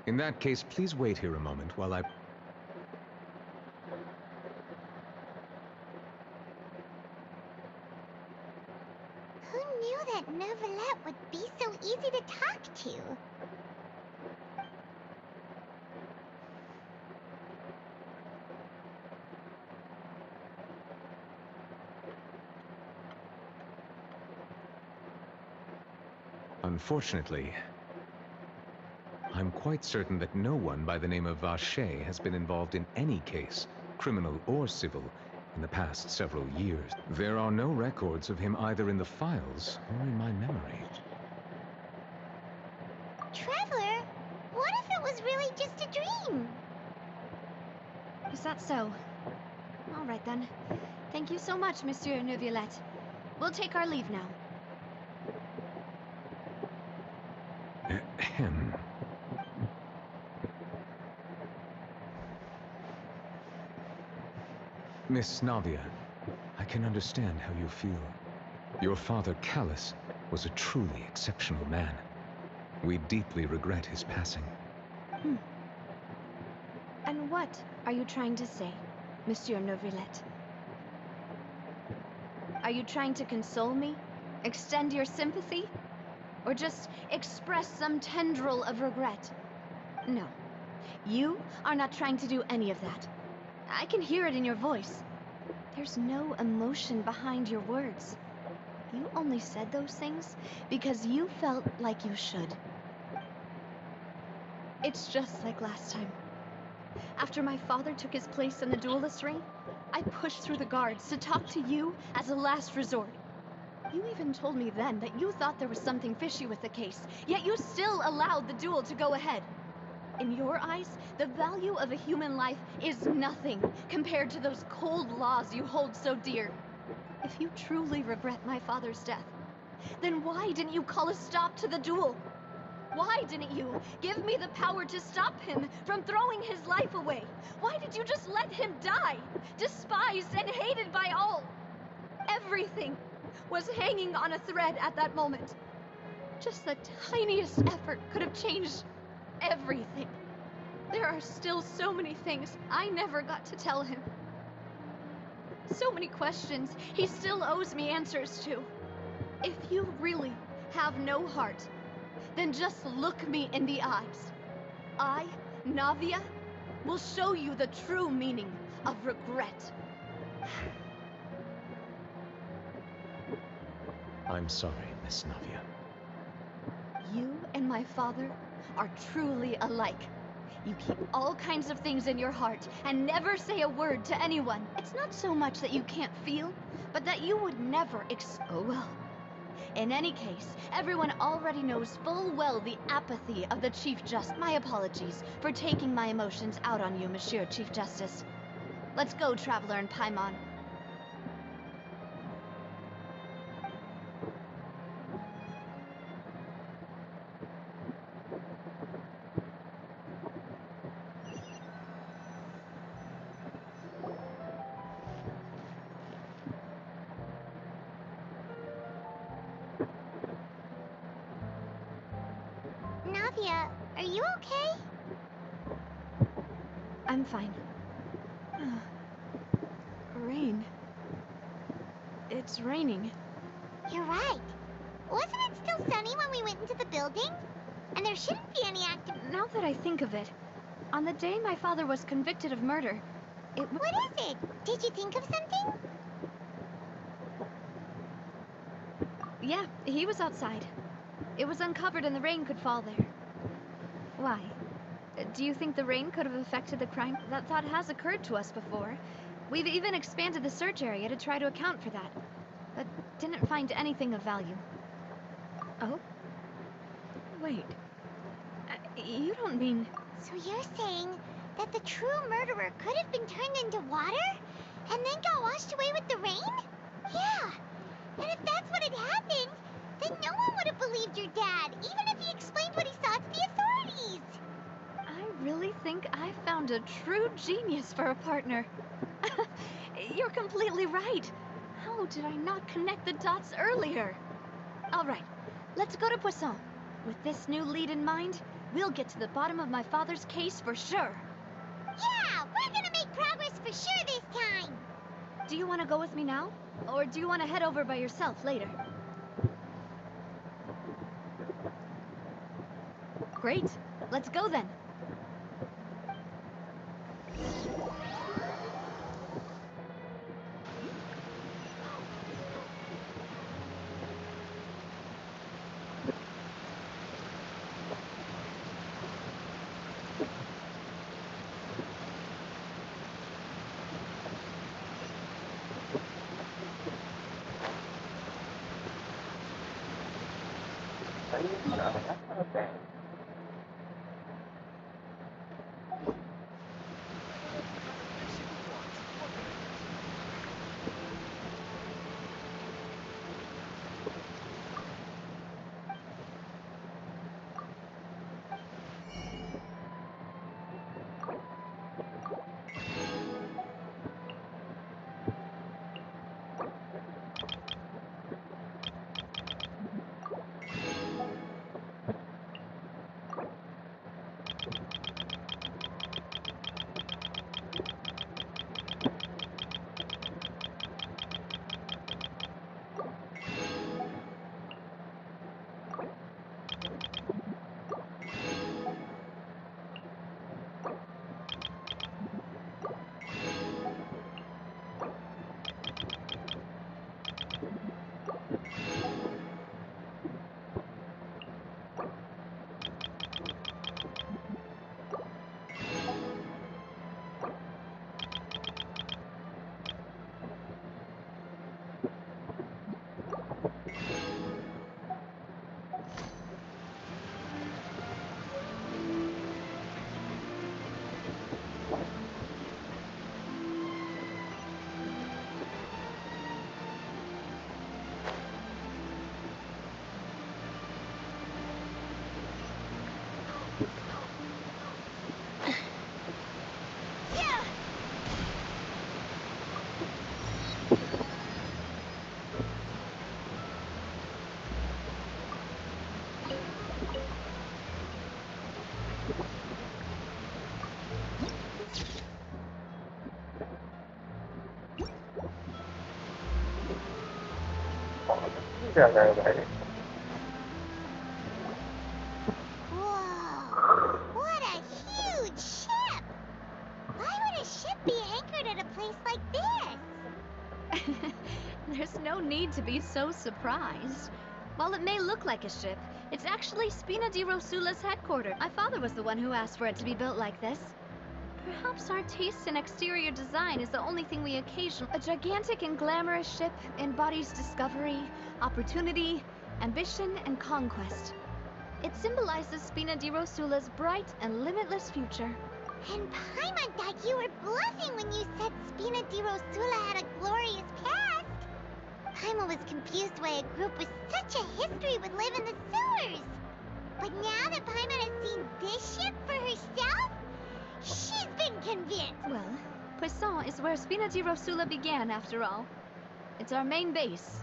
In that case, please wait here a moment while I... Who knew that Nervalet would be so easy to talk to? Unfortunately, I'm quite certain that no one by the name of Vache has been involved in any case, criminal or civil, in the past several years. There are no records of him either in the files or in my memory. Traveler, what if it was really just a dream? Is that so? All right then. Thank you so much, Monsieur Neuvillette. We'll take our leave now. Ahem. Miss Navia, I can understand how you feel. Your father, Callus, was a truly exceptional man. We deeply regret his passing. And what are you trying to say, Monsieur Neuvillette? Are you trying to console me? Extend your sympathy? Or just express some tendril of regret? No. You are not trying to do any of that. I can hear it in your voice. There's no emotion behind your words. You only said those things because you felt like you should. It's just like last time. After my father took his place in the duelist ring, I pushed through the guards to talk to you as a last resort. You even told me then that you thought there was something fishy with the case, yet you still allowed the duel to go ahead. In your eyes, the value of a human life is nothing compared to those cold laws you hold so dear. If you truly regret my father's death, then why didn't you call a stop to the duel? Why didn't you give me the power to stop him from throwing his life away? Why did you just let him die, despised and hated by all? Everything was hanging on a thread at that moment. Just the tiniest effort could have changed everything. There are still so many things I never got to tell him. So many questions he still owes me answers to. If you really have no heart, then just look me in the eyes. I, Navia, will show you the true meaning of regret. I'm sorry, Miss Navia. You and my father are truly alike. You keep all kinds of things in your heart and never say a word to anyone. It's not so much that you can't feel, but that you would never oh well. In any case, everyone already knows full well the apathy of the Chief Justice. My apologies for taking my emotions out on you, Monsieur Chief Justice. Let's go, Traveler and Paimon. Navia, are you okay? I'm fine. Rain. It's raining. You're right. Wasn't it still sunny when we went into the building? And there shouldn't be any active... Now that I think of it, on the day my father was convicted of murder, What is it? Did you think of something? Yeah, he was outside. It was uncovered and the rain could fall there. Why? Do you think the rain could have affected the crime? That thought has occurred to us before. We've even expanded the search area to try to account for that, but didn't find anything of value. Oh? Wait. You don't mean... So you're saying that the true murderer could have been turned into water? And then got washed away with the rain? Yeah. And if that's what had happened, then no one would have believed your dad, even if he explained what he saw to the authorities. I really think I found a true genius for a partner. You're completely right. How did I not connect the dots earlier? All right, let's go to Poisson. With this new lead in mind, we'll get to the bottom of my father's case for sure. Yeah, we're gonna make progress for sure this time. Do you want to go with me now? Or do you want to head over by yourself later? Great. Let's go then. Okay. Whoa! What a huge ship! Why would a ship be anchored at a place like this? There's no need to be so surprised. While it may look like a ship, it's actually Spina di Rosula's headquarters. My father was the one who asked for it to be built like this. Perhaps our taste in exterior design is the only thing we occasionally... A gigantic and glamorous ship embodies discovery, opportunity, ambition, and conquest. It symbolizes Spina di Rosula's bright and limitless future. And Paimon thought you were bluffing when you said Spina di Rosula had a glorious past. Paimon was confused why a group with such a history would live in the sewers. But now that Paimon has seen this ship for herself, she's been convinced. Well, Poisson is where Spina di Rosula began, after all. It's our main base.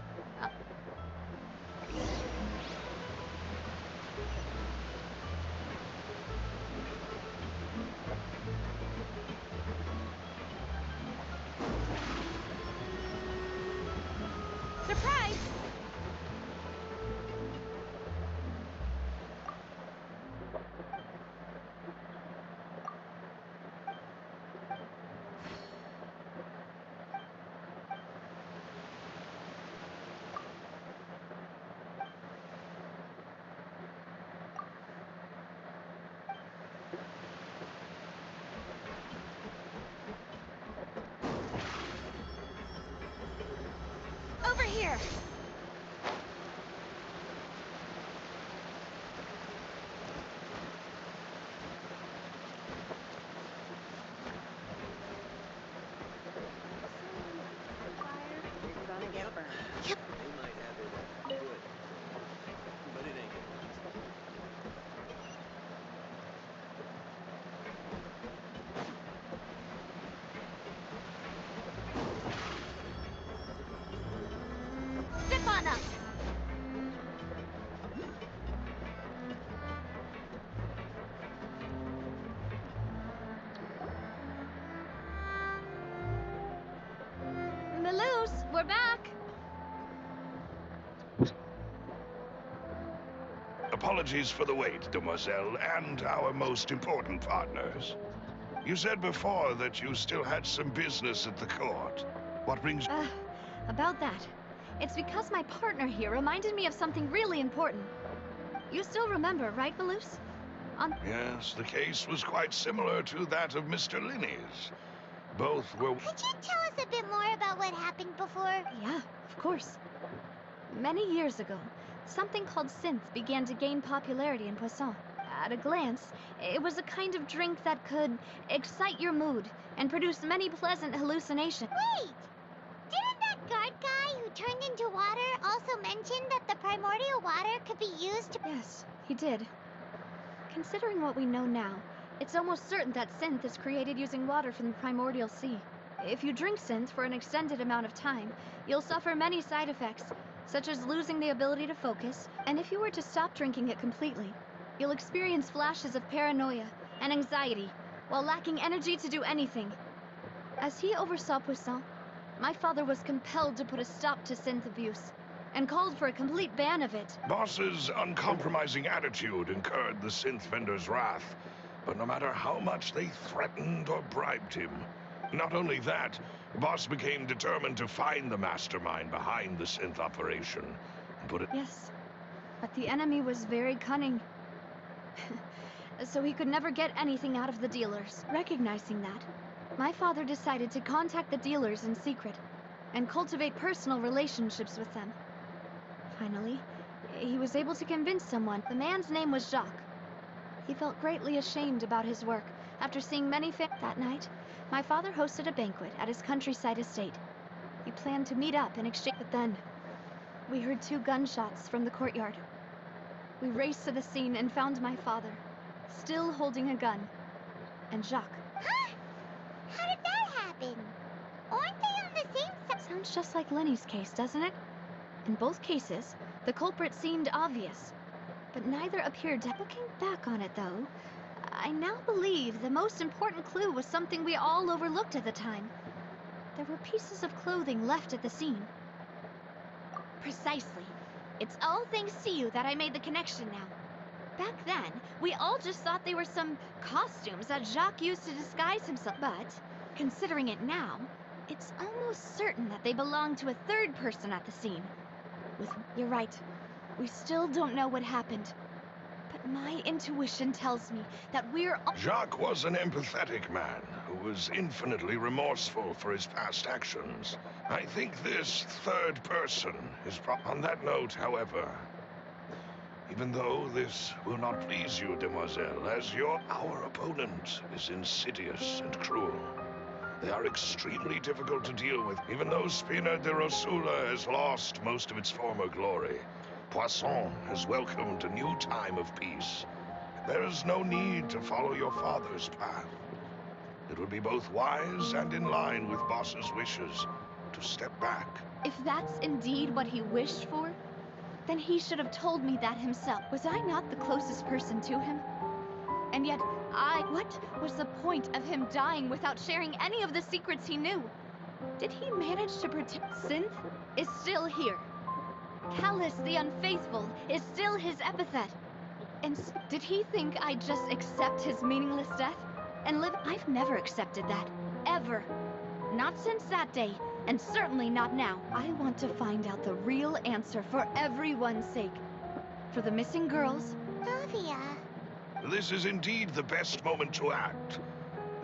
Surprise! Over here! They might have it good, but it ain't. Zip on up! Malouse, we're back! Apologies for the wait, demoiselle, and our most important partners. You said before that you still had some business at the court. What brings... About that. It's because my partner here reminded me of something really important. You still remember, right, Malouse? Yes, the case was quite similar to that of Mr. Linney's. Both were... Could you tell us a bit more about what happened before? Yeah, of course. Many years ago, something called synth began to gain popularity in Poisson. At a glance, it was a kind of drink that could excite your mood and produce many pleasant hallucinations. Wait! Didn't that guard guy who turned into water also mention that the primordial water could be used to... Yes, he did. Considering what we know now, it's almost certain that synth is created using water from the primordial sea. If you drink synth for an extended amount of time, you'll suffer many side effects, such as losing the ability to focus, and if you were to stop drinking it completely, you'll experience flashes of paranoia and anxiety, while lacking energy to do anything. As he oversaw Poisson, my father was compelled to put a stop to synth abuse, and called for a complete ban of it. Boss's uncompromising attitude incurred the synth vendor's wrath, but no matter how much they threatened or bribed him, not only that, Boss became determined to find the mastermind behind the synth operation and put it... Yes, but the enemy was very cunning. So he could never get anything out of the dealers. Recognizing that, my father decided to contact the dealers in secret and cultivate personal relationships with them. Finally, he was able to convince someone. The man's name was Jacques. He felt greatly ashamed about his work after seeing many That night, my father hosted a banquet at his countryside estate. He planned to meet up and exchange... But then, we heard 2 gunshots from the courtyard. We raced to the scene and found my father, still holding a gun, and Jacques. Huh? How did that happen? Aren't they on the same side? Sounds just like Lenny's case, doesn't it? In both cases, the culprit seemed obvious, but neither appeared to... Looking back on it, though, I now believe the most important clue was something we all overlooked at the time. There were pieces of clothing left at the scene. Precisely. It's all thanks to you that I made the connection now. Back then, we all just thought they were some costumes that Jacques used to disguise himself. But, considering it now, it's almost certain that they belong to a third person at the scene. You're right. We still don't know what happened. But my intuition tells me that we're all— Jacques was an empathetic man who was infinitely remorseful for his past actions. I think this third person is on that note, however, even though this will not please you, demoiselle, as our opponent is insidious and cruel. They are extremely difficult to deal with. Even though Spina de Rosula has lost most of its former glory, Poisson has welcomed a new time of peace. There is no need to follow your father's path. It would be both wise and in line with Boss's wishes to step back. If that's indeed what he wished for, then he should have told me that himself. Was I not the closest person to him? And yet, what was the point of him dying without sharing any of the secrets he knew? Did he manage to protect— Synth is still here. Callus the Unfaithful is still his epithet. And did he think I'd just accept his meaningless death and live? I've never accepted that. Ever. Not since that day, and certainly not now. I want to find out the real answer for everyone's sake. For the missing girls. Sylvia. This is indeed the best moment to act.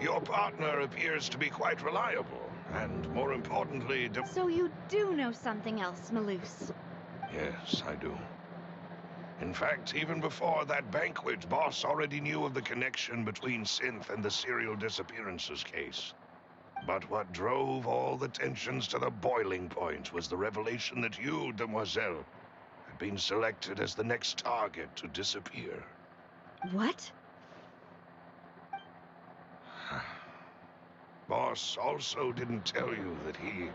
Your partner appears to be quite reliable, and more importantly, So you do know something else, Malus? Yes, I do. In fact, even before that banquet, Boss already knew of the connection between Synth and the serial disappearances case. But what drove all the tensions to the boiling point was the revelation that you, demoiselle, had been selected as the next target to disappear. What? Boss also didn't tell you that he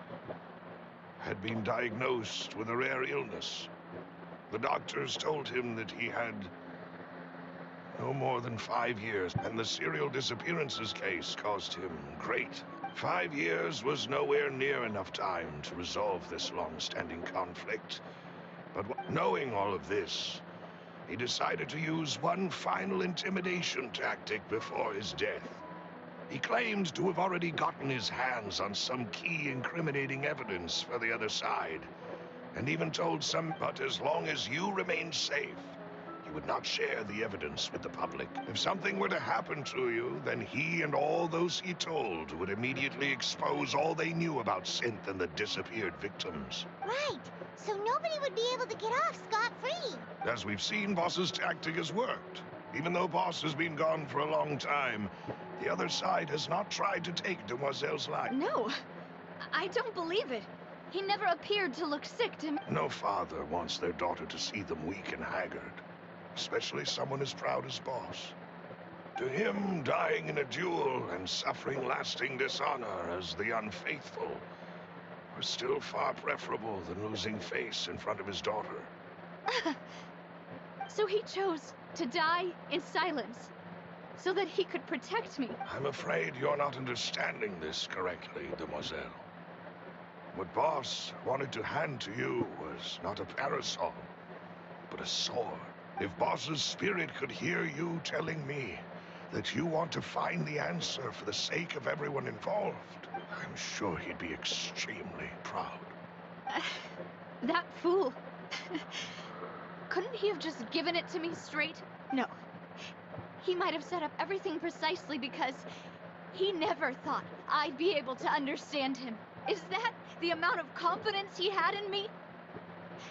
had been diagnosed with a rare illness. The doctors told him that he had no more than 5 years, and the serial disappearances case cost him great. 5 years was nowhere near enough time to resolve this long-standing conflict. But knowing all of this, he decided to use one final intimidation tactic before his death. He claimed to have already gotten his hands on some key incriminating evidence for the other side, and even told some, but as long as you remained safe, he would not share the evidence with the public. If something were to happen to you, then he and all those he told would immediately expose all they knew about Synth and the disappeared victims. Right. So nobody would be able to get off scot-free. As we've seen, Boss's tactic has worked. Even though Boss has been gone for a long time, the other side has not tried to take Demoiselle's life. No, I don't believe it. He never appeared to look sick to me. No father wants their daughter to see them weak and haggard, especially someone as proud as Boss. To him, dying in a duel and suffering lasting dishonor as the unfaithful were still far preferable than losing face in front of his daughter. So he chose to die in silence, so that he could protect me. I'm afraid you're not understanding this correctly, demoiselle. What Boss wanted to hand to you was not a parasol, but a sword. If Boss's spirit could hear you telling me that you want to find the answer for the sake of everyone involved, I'm sure he'd be extremely proud. That fool. Couldn't he have just given it to me straight? No. He might have set up everything precisely because he never thought I'd be able to understand him. Is that the amount of confidence he had in me?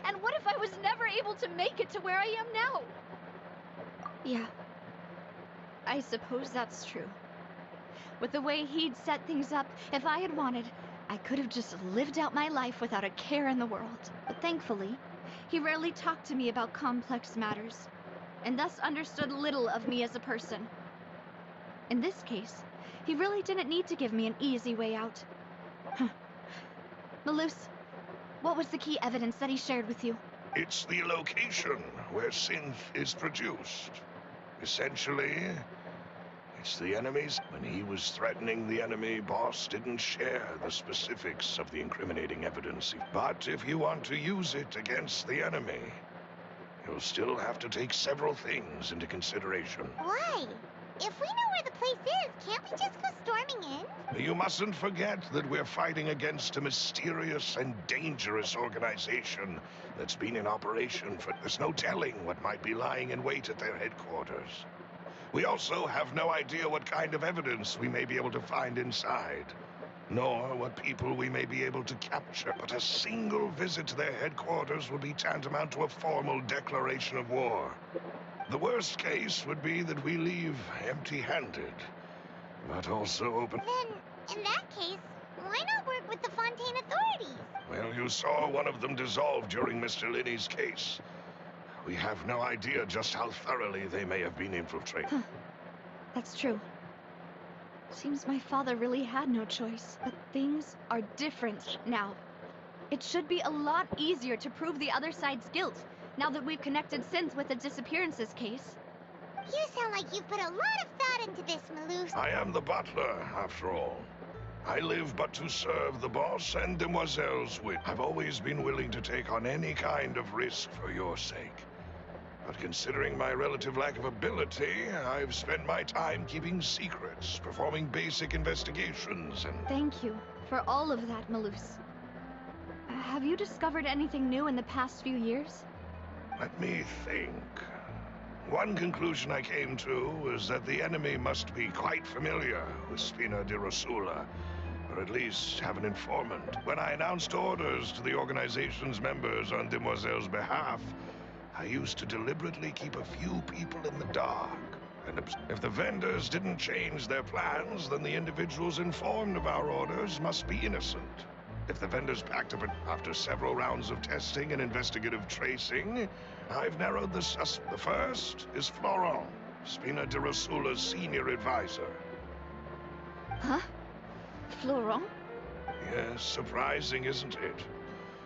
And what if I was never able to make it to where I am now? Yeah. I suppose that's true. With the way he'd set things up, if I had wanted, I could have just lived out my life without a care in the world. But thankfully, he rarely talked to me about complex matters, and thus understood little of me as a person. In this case, he really didn't need to give me an easy way out. Malus, what was the key evidence that he shared with you? It's the location where Synth is produced. Essentially, It's the enemy's. When he was threatening the enemy, boss didn't share the specifics of the incriminating evidence. But if you want to use it against the enemy, you'll still have to take several things into consideration. Why? If we know where the place is, can't we just go storming in? You mustn't forget that we're fighting against a mysterious and dangerous organization that's been in operation for... There's no telling what might be lying in wait at their headquarters. We also have no idea what kind of evidence we may be able to find inside, nor what people we may be able to capture. But a single visit to their headquarters would be tantamount to a formal declaration of war. The worst case would be that we leave empty-handed, but also open... Then, in that case, why not work with the Fontaine authorities? Well, you saw one of them dissolve during Mr. Linney's case. We have no idea just how thoroughly they may have been infiltrated. Huh. That's true. Seems my father really had no choice. But things are different now. It should be a lot easier to prove the other side's guilt, now that we've connected Synth with the disappearances case. You sound like you've put a lot of thought into this, Maloose. I am the butler, after all. I live but to serve the boss and Demoiselle's wit. I've always been willing to take on any kind of risk for your sake. But considering my relative lack of ability, I've spent my time keeping secrets, performing basic investigations, and... Thank you for all of that, Maloose. Have you discovered anything new in the past few years? Let me think. One conclusion I came to was that the enemy must be quite familiar with Spina di Rosula, or at least have an informant. When I announced orders to the organization's members on Demoiselle's behalf, I used to deliberately keep a few people in the dark. And if the vendors didn't change their plans, then the individuals informed of our orders must be innocent. If the vendors packed up after several rounds of testing and investigative tracing, I've narrowed the suspect. The first is Florent, Spina di Rosula's senior advisor. Huh? Florent? Yes, surprising, isn't it?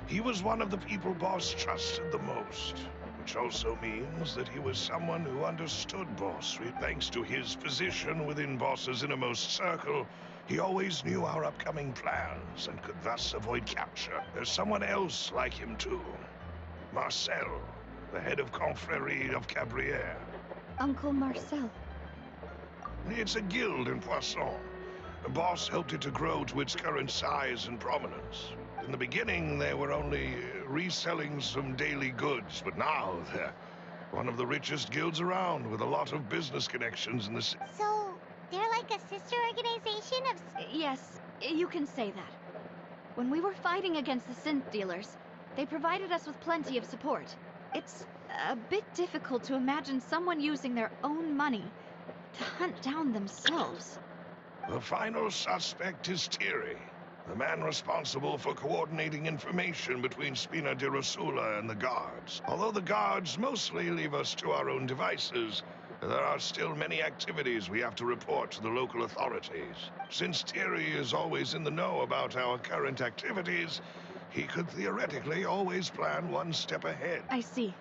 He was one of the people Boss trusted the most, which also means that he was someone who understood Boss. Thanks to his position within Boss's innermost circle, he always knew our upcoming plans and could thus avoid capture. There's someone else like him too. Marcel, the head of Confrérie of Cabrières. Uncle Marcel. It's a guild in Poisson. The boss helped it to grow to its current size and prominence. In the beginning, they were only reselling some daily goods, but now they're one of the richest guilds around, with a lot of business connections in the city. So, they're like a sister organization of... Yes, you can say that. When we were fighting against the synth dealers, they provided us with plenty of support. It's a bit difficult to imagine someone using their own money to hunt down themselves. The final suspect is Thierry, the man responsible for coordinating information between Spina di Rosula and the guards. Although the guards mostly leave us to our own devices, there are still many activities we have to report to the local authorities. Since Thierry is always in the know about our current activities, he could theoretically always plan one step ahead. I see.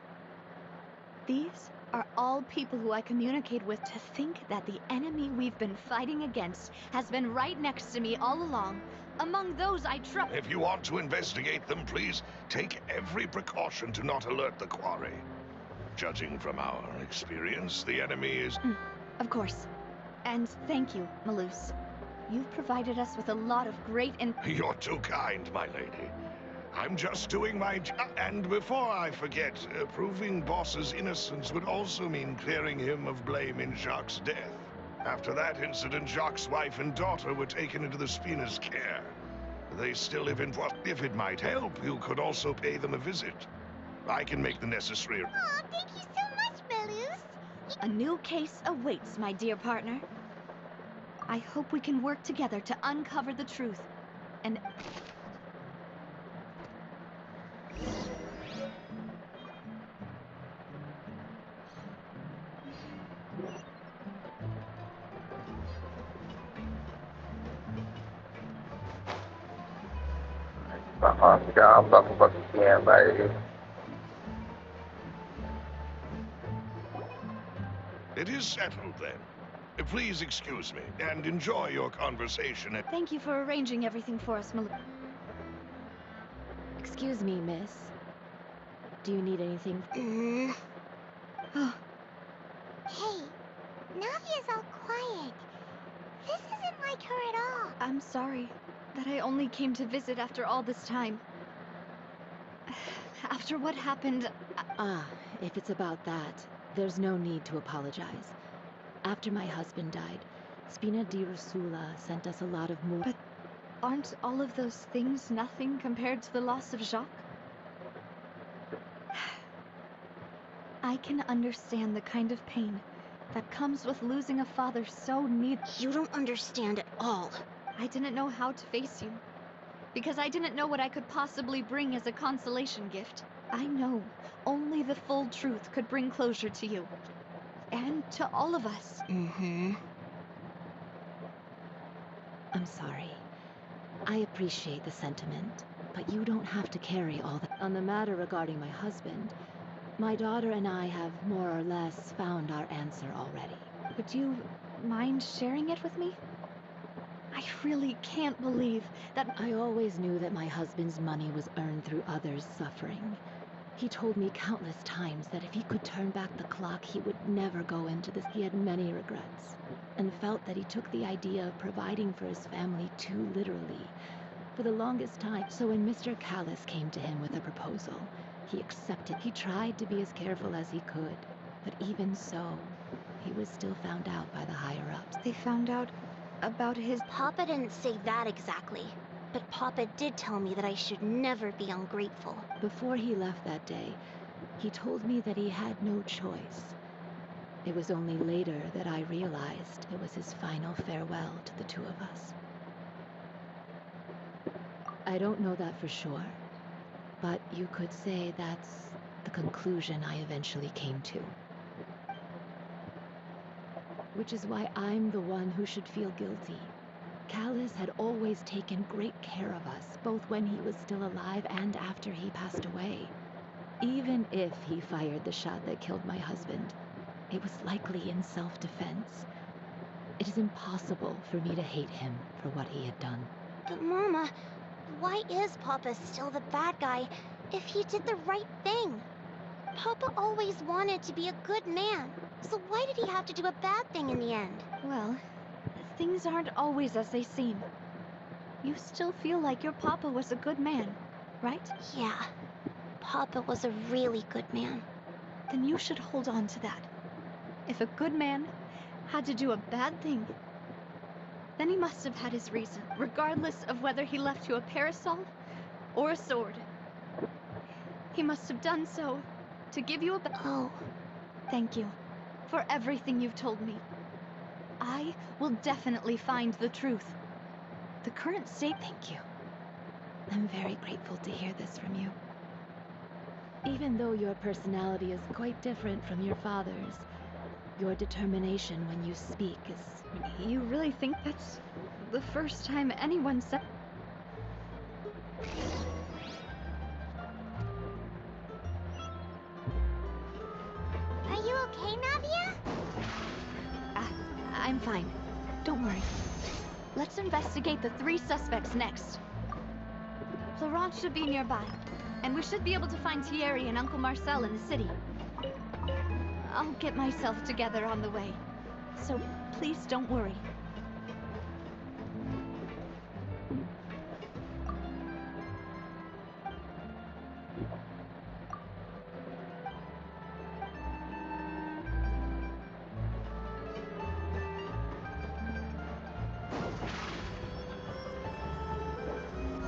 These are all people who I communicate with. To think that the enemy we've been fighting against has been right next to me all along, among those I trust. If you want to investigate them, please take every precaution to not alert the quarry. Judging from our experience, the enemy is... Of course. And thank you, Maloose. You've provided us with a lot of great You're too kind, my lady. I'm just doing my job. And before I forget, proving Boss's innocence would also mean clearing him of blame in Jacques' death. After that incident, Jacques' wife and daughter were taken into the Spina's care. They still live in Poisson. If it might help, you could also pay them a visit. I can make the necessary... Aw, thank you so much, Maloose. A new case awaits, my dear partner. I hope we can work together to uncover the truth. And... Maaf, aku posisinya baik. It is settled, then. Please excuse me, and enjoy your conversation. Thank you for arranging everything for us, Excuse me, miss. Do you need anything? Oh, Hey, Navia's all quiet. This isn't like her at all. I'm sorry that I only came to visit after all this time. After what happened, If it's about that, there's no need to apologize. After my husband died, Spina di Rosula sent us a lot of more. But aren't all of those things nothing compared to the loss of Jacques? I can understand the kind of pain that comes with losing a father so near. You don't understand at all. I didn't know how to face you, because I didn't know what I could possibly bring as a consolation gift. I know only the full truth could bring closure to you, and to all of us. I'm sorry. I appreciate the sentiment, but you don't have to carry all that. On the matter regarding my husband, my daughter and I have more or less found our answer already. Would you mind sharing it with me? I really can't believe that. I always knew that my husband's money was earned through others' suffering. He told me countless times that if he could turn back the clock, he would never go into this. He had many regrets, and felt that he took the idea of providing for his family too literally for the longest time. So when Mr. Callis came to him with a proposal, he accepted. He tried to be as careful as he could, but even so, he was still found out by the higher-ups. They found out about his. Papa didn't say that exactly, but Papa did tell me that I should never be ungrateful. Before he left that day, he told me that he had no choice. It was only later that I realized it was his final farewell to the two of us. I don't know that for sure, but you could say that's the conclusion I eventually came to. Which is why I'm the one who should feel guilty. Callis had always taken great care of us, both when he was still alive and after he passed away. Even if he fired the shot that killed my husband, it was likely in self-defense. It is impossible for me to hate him for what he had done. But Mama, why is Papa still the bad guy if he did the right thing? Papa always wanted to be a good man, so why did he have to do a bad thing in the end? Well, things aren't always as they seem. You still feel like your Papa was a good man, right? Yeah, Papa was a really good man. Then you should hold on to that. If a good man had to do a bad thing, then he must have had his reason, regardless of whether he left you a parasol or a sword. He must have done so to give you a Oh. Thank you for everything you've told me. I will definitely find the truth. The current state. Thank you. I'm very grateful to hear this from you. Even though your personality is quite different from your father's, your determination when you speak is... You really think that's the first time anyone said... Are you okay, Navia? I'm fine. Don't worry. Let's investigate the 3 suspects next. Florence should be nearby, and we should be able to find Thierry and Uncle Marcel in the city. I'll get myself together on the way, so please don't worry.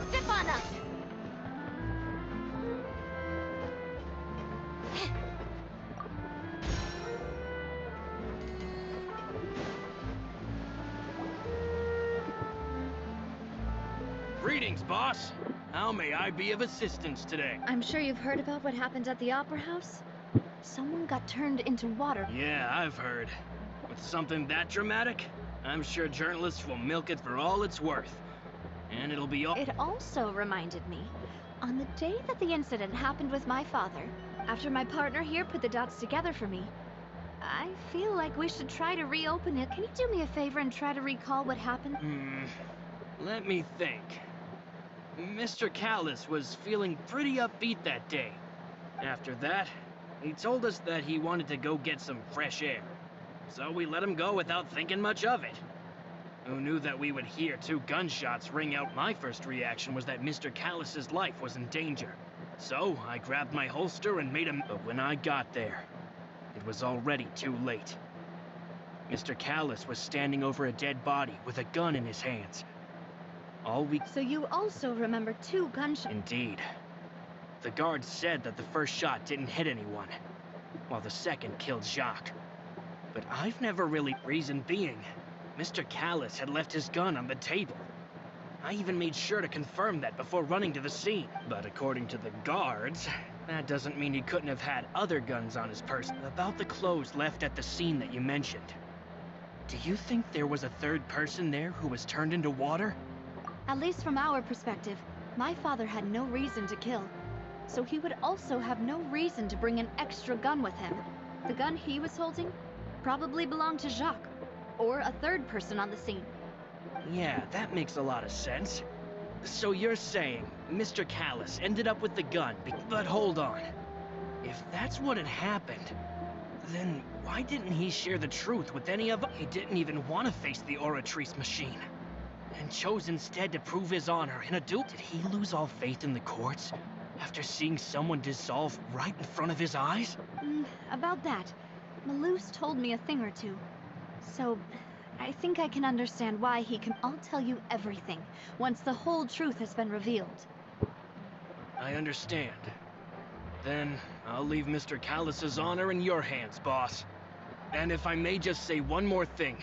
Step on up! Greetings, boss. How may I be of assistance today? I'm sure you've heard about what happened at the Opera House. Someone got turned into water. Yeah, I've heard. With something that dramatic, I'm sure journalists will milk it for all it's worth. And it'll be all— It also reminded me, on the day that the incident happened with my father, after my partner here put the dots together for me, I feel like we should try to reopen it. Can you do me a favor and try to recall what happened? Let me think. Mr. Callus was feeling pretty upbeat that day. After that, he told us that he wanted to go get some fresh air. So we let him go without thinking much of it. Who knew that we would hear 2 gunshots ring out? My first reaction was that Mr. Callus's life was in danger. So I grabbed my holster and made him... But when I got there, it was already too late. Mr. Callus was standing over a dead body with a gun in his hands. So you also remember 2 gunshots? Indeed. The guards said that the first shot didn't hit anyone, while the second killed Jacques. But I've never really... Reason being, Mr. Callus had left his gun on the table. I even made sure to confirm that before running to the scene. But according to the guards, that doesn't mean he couldn't have had other guns on his person. About the clothes left at the scene that you mentioned, do you think there was a third person there who was turned into water? At least from our perspective, my father had no reason to kill. So he would also have no reason to bring an extra gun with him. The gun he was holding probably belonged to Jacques, or a third person on the scene. Yeah, that makes a lot of sense. So you're saying Mr. Callus ended up with the gun, but hold on. If that's what had happened, then why didn't he share the truth with any of us? He didn't even want to face the Oratrice machine, and chose instead to prove his honor in a duel. Did he lose all faith in the courts after seeing someone dissolve right in front of his eyes? About that, Malus told me a thing or two. So, I think I can understand why he can... I'll tell you everything, once the whole truth has been revealed. I understand. Then, I'll leave Mr. Callus's honor in your hands, boss. And if I may just say one more thing.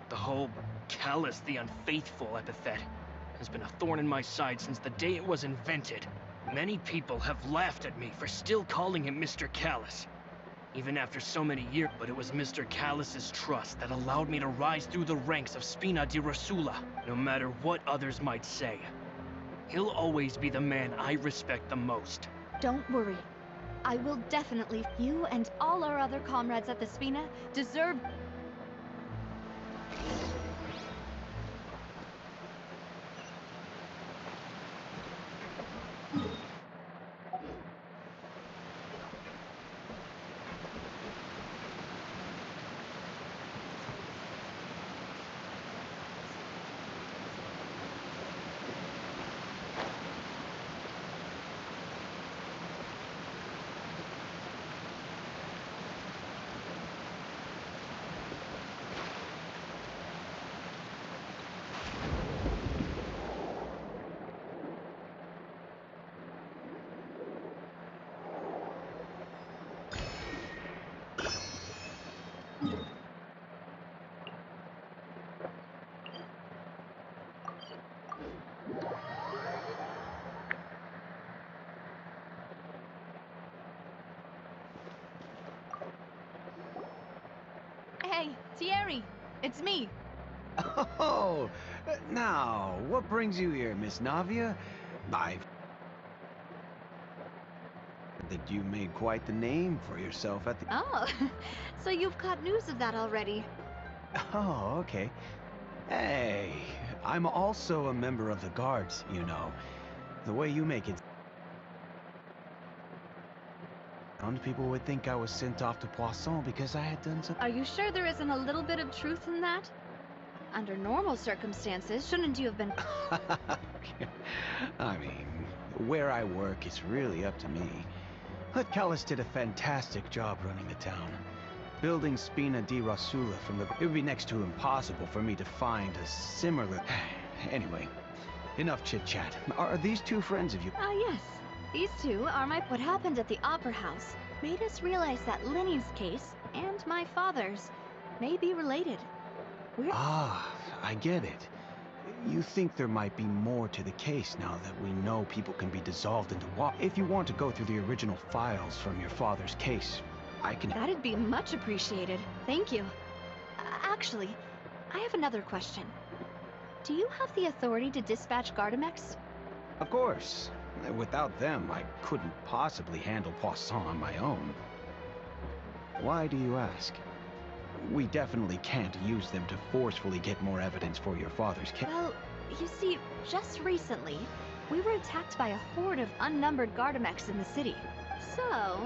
The whole Callus the Unfaithful epithet has been a thorn in my side since the day it was invented. Many people have laughed at me for still calling him Mr. Callus, even after so many years. But it was Mr. Callus's trust that allowed me to rise through the ranks of Spina di Rosula. No matter what others might say, he'll always be the man I respect the most. Don't worry. I will definitely... You and all our other comrades at the Spina deserve... Hey, Thierry, it's me. Oh, now, what brings you here, Miss Navia? I... that you made quite the name for yourself at the... Oh, so you've caught news of that already. Oh, okay. Hey, I'm also a member of the guards, you know. The way you make it... people would think I was sent off to Poisson because I had done something... Are you sure there isn't a little bit of truth in that? Under normal circumstances, shouldn't you have been... I mean, where I work is really up to me. But Callus did a fantastic job running the town. Building Spina di Rosula from the... It would be next to impossible for me to find a similar... Anyway, enough chit-chat. Are these 2 friends of you? Ah, yes. These 2 are my... What happened at the Opera House made us realize that Lenny's case and my father's may be related. Ah, I get it. You think there might be more to the case now that we know people can be dissolved into water. If you want to go through the original files from your father's case, I can... That'd be much appreciated. Thank you. Actually, I have another question. Do you have the authority to dispatch Gardamex? Of course. Without them, I couldn't possibly handle Poisson on my own. Why do you ask? We definitely can't use them to forcefully get more evidence for your father's case. Well, you see, just recently, we were attacked by a horde of unnumbered Gardamex in the city. So,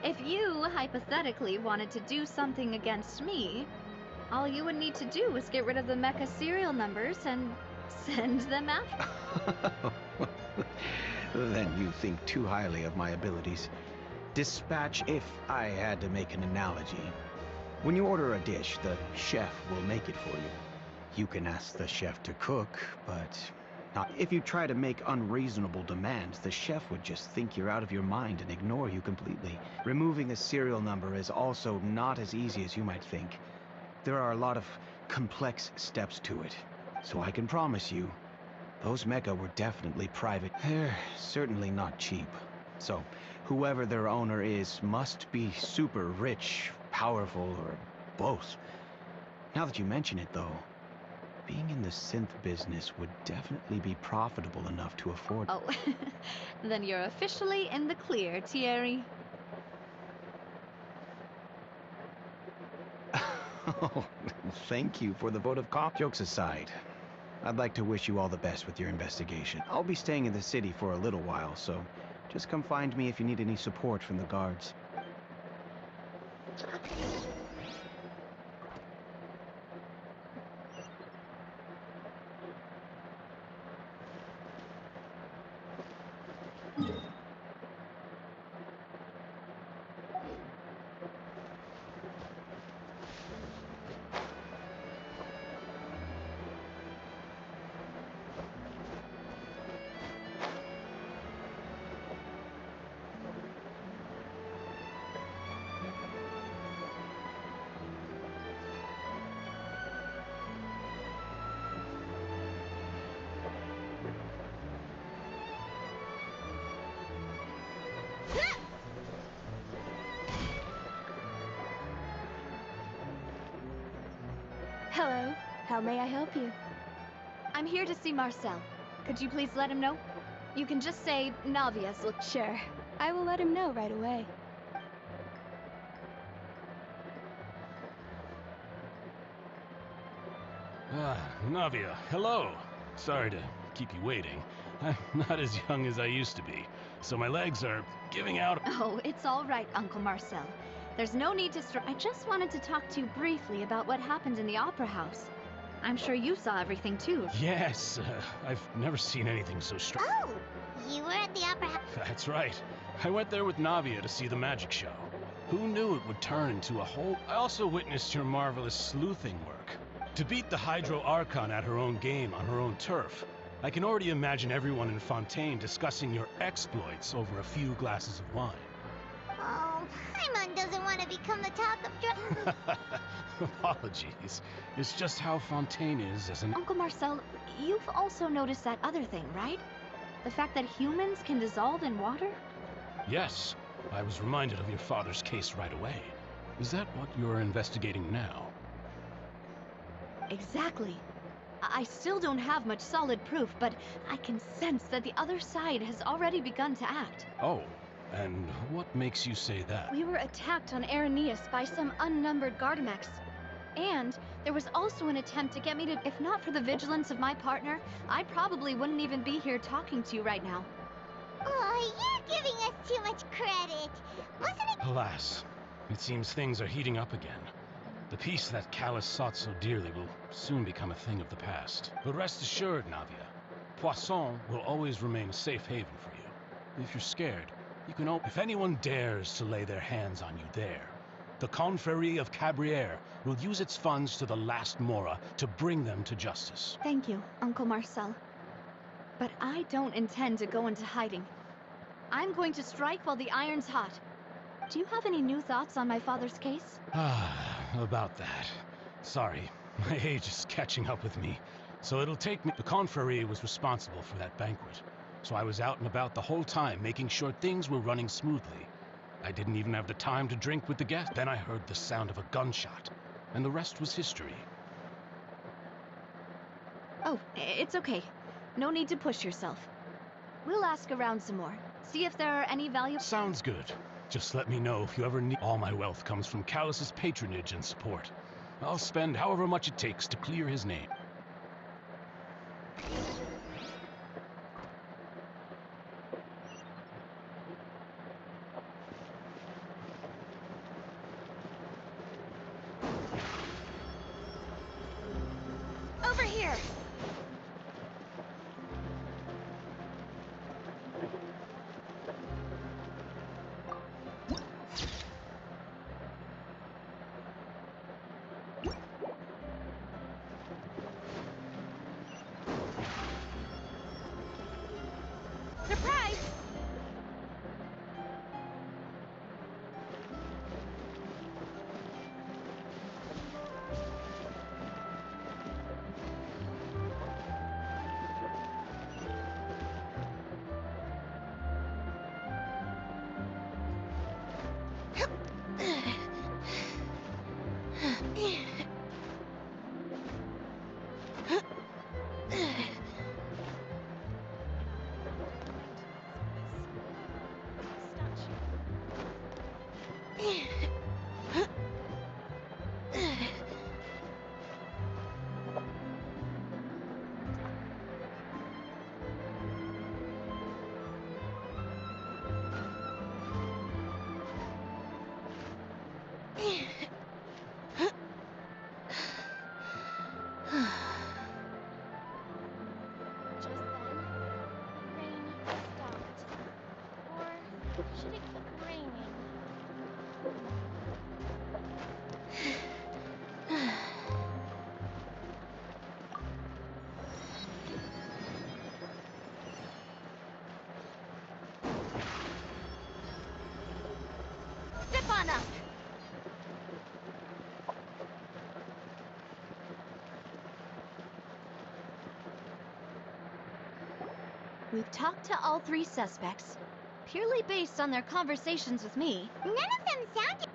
if you hypothetically wanted to do something against me, all you would need to do was get rid of the mecha serial numbers and send them after. Then you think too highly of my abilities. Dispatch, if I had to make an analogy. When you order a dish, the chef will make it for you. You can ask the chef to cook, but not if you try to make unreasonable demands, the chef would just think you're out of your mind and ignore you completely. Removing a serial number is also not as easy as you might think. There are a lot of complex steps to it. So I can promise you, those mecha were definitely private. They're certainly not cheap. So, whoever their owner is must be super rich, powerful, or both. Now that you mention it, though, being in the synth business would definitely be profitable enough to afford. Oh, then you're officially in the clear, Thierry. Oh, thank you for the vote of confidence. Jokes aside, I'd like to wish you all the best with your investigation. I'll be staying in the city for a little while, so just come find me if you need any support from the guards. Hello. How may I help you? I'm here to see Marcel. Could you please let him know? You can just say Navia's look. Sure. I will let him know right away. Ah, Navia, hello. Sorry to keep you waiting. I'm not as young as I used to be, so my legs are giving out. Oh, it's all right, Uncle Marcel. There's no need to I just wanted to talk to you briefly about what happened in the Opera House. I'm sure you saw everything too. Yes, I've never seen anything so strange. Oh, you were at the Opera House. That's right. I went there with Navia to see the magic show. Who knew it would turn into a whole... I also witnessed your marvelous sleuthing work. To beat the Hydro Archon at her own game on her own turf, I can already imagine everyone in Fontaine discussing your exploits over a few glasses of wine. Oh, Paimon doesn't want to become the talk of Apologies. It's just how Fontaine is as an... Uncle Marcel, you've also noticed that other thing, right? The fact that humans can dissolve in water? Yes. I was reminded of your father's case right away. Is that what you're investigating now? Exactly. I still don't have much solid proof, but I can sense that the other side has already begun to act. Oh, and what makes you say that? We were attacked on Arrhenius by some unnumbered Gardamex. And there was also an attempt to get me to... If not for the vigilance of my partner, I probably wouldn't even be here talking to you right now. Oh, you're giving us too much credit. Wasn't it? Alas, it seems things are heating up again. The peace that Callus sought so dearly will soon become a thing of the past. But rest assured, Navia, Poisson will always remain a safe haven for you. If you're scared, you can if anyone dares to lay their hands on you there, the Confrérie of Cabrières will use its funds to the last Mora to bring them to justice. Thank you, Uncle Marcel. But I don't intend to go into hiding. I'm going to strike while the iron's hot. Do you have any new thoughts on my father's case? About that. Sorry, my age is catching up with me, so it'll take me... The Confrérie was responsible for that banquet, so I was out and about the whole time making sure things were running smoothly. I didn't even have the time to drink with the guests. Then I heard the sound of a gunshot, and the rest was history. Oh, it's okay. No need to push yourself. We'll ask around some more. See if there are any valuable... Sounds good. Just let me know if you ever need. All my wealth comes from Callus's patronage and support. I'll spend however much it takes to clear his name. Over here! Surprise! Just then, rain stopped. Or should it keep raining? Step on up! We've talked to all three suspects, purely based on their conversations with me. None of them sounded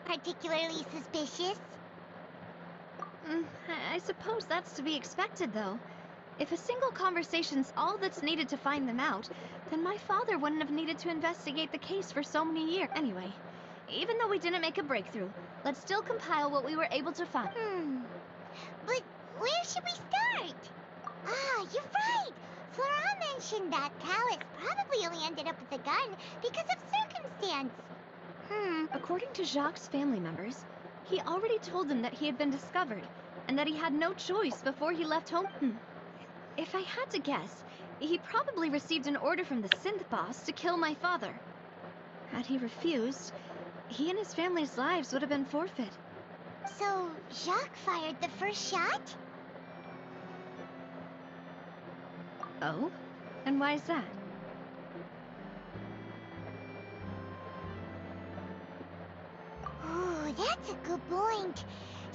particularly suspicious. I suppose that's to be expected, though. If a single conversation's all that's needed to find them out, then my father wouldn't have needed to investigate the case for so many years. Anyway, even though we didn't make a breakthrough, let's still compile what we were able to find. But where should we start? Ah, you're right! Flora mentioned that Callus probably only ended up with the gun because of circumstance. According to Jacques' family members, he already told them that he had been discovered, and that he had no choice before he left home. If I had to guess, he probably received an order from the synth boss to kill my father. Had he refused, he and his family's lives would have been forfeit. So, Jacques fired the first shot? Oh? And why is that? Ooh, that's a good point.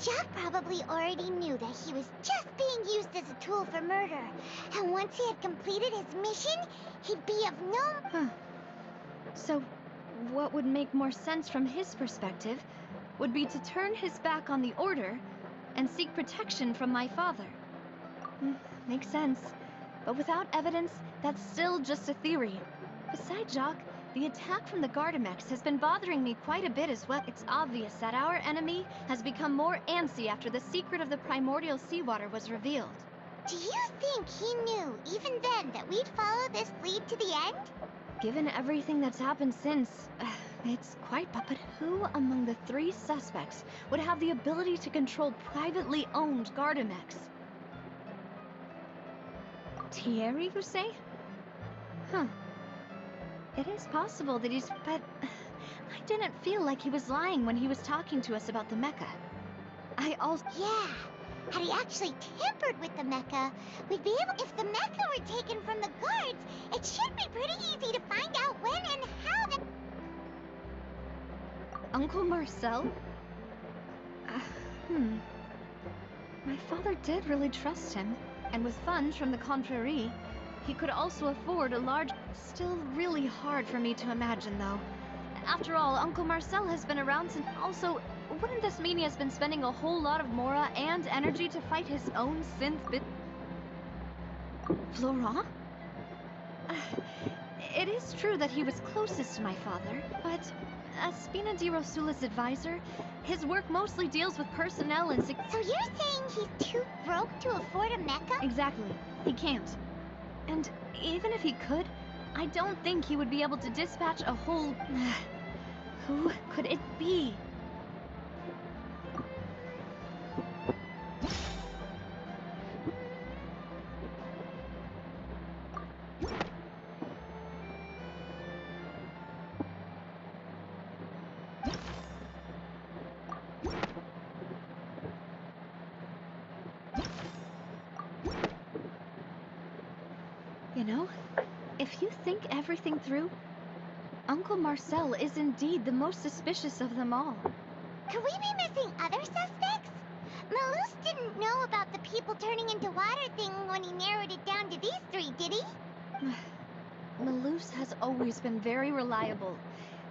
Jacques probably already knew that he was just being used as a tool for murder. And once he had completed his mission, he'd be of no... So, what would make more sense from his perspective would be to turn his back on the order and seek protection from my father. Makes sense. But without evidence, that's still just a theory. Besides Jacques, the attack from the Gardamex has been bothering me quite a bit as well. It's obvious that our enemy has become more antsy after the secret of the primordial seawater was revealed. Do you think he knew, even then, that we'd follow this lead to the end? Given everything that's happened since, it's quite... But who among the three suspects would have the ability to control privately owned Gardamex? Thierry, you say? It is possible that he's... But I didn't feel like he was lying when he was talking to us about the mecha. I also... Yeah, had he actually tampered with the mecha, we'd be able... If the mecha were taken from the guards, it should be pretty easy to find out when and how the... Uncle Marcel? My father did really trust him, and with funds from the Confrérie, he could also afford a large... Still really hard for me to imagine, though. After all, Uncle Marcel has been around since... Also, wouldn't this mean he has been spending a whole lot of mora and energy to fight his own synth bit... Florent? It is true that he was closest to my father, but as Spina di Rosula's advisor, his work mostly deals with personnel and So you're saying he's too broke to afford a mecha? Exactly. He can't. And even if he could, I don't think he would be able to dispatch a whole... Who could it be? You know, if you think everything through, Uncle Marcel is indeed the most suspicious of them all. Could we be missing other suspects? Malus didn't know about the people turning into water thing when he narrowed it down to these three, did he? Malus has always been very reliable,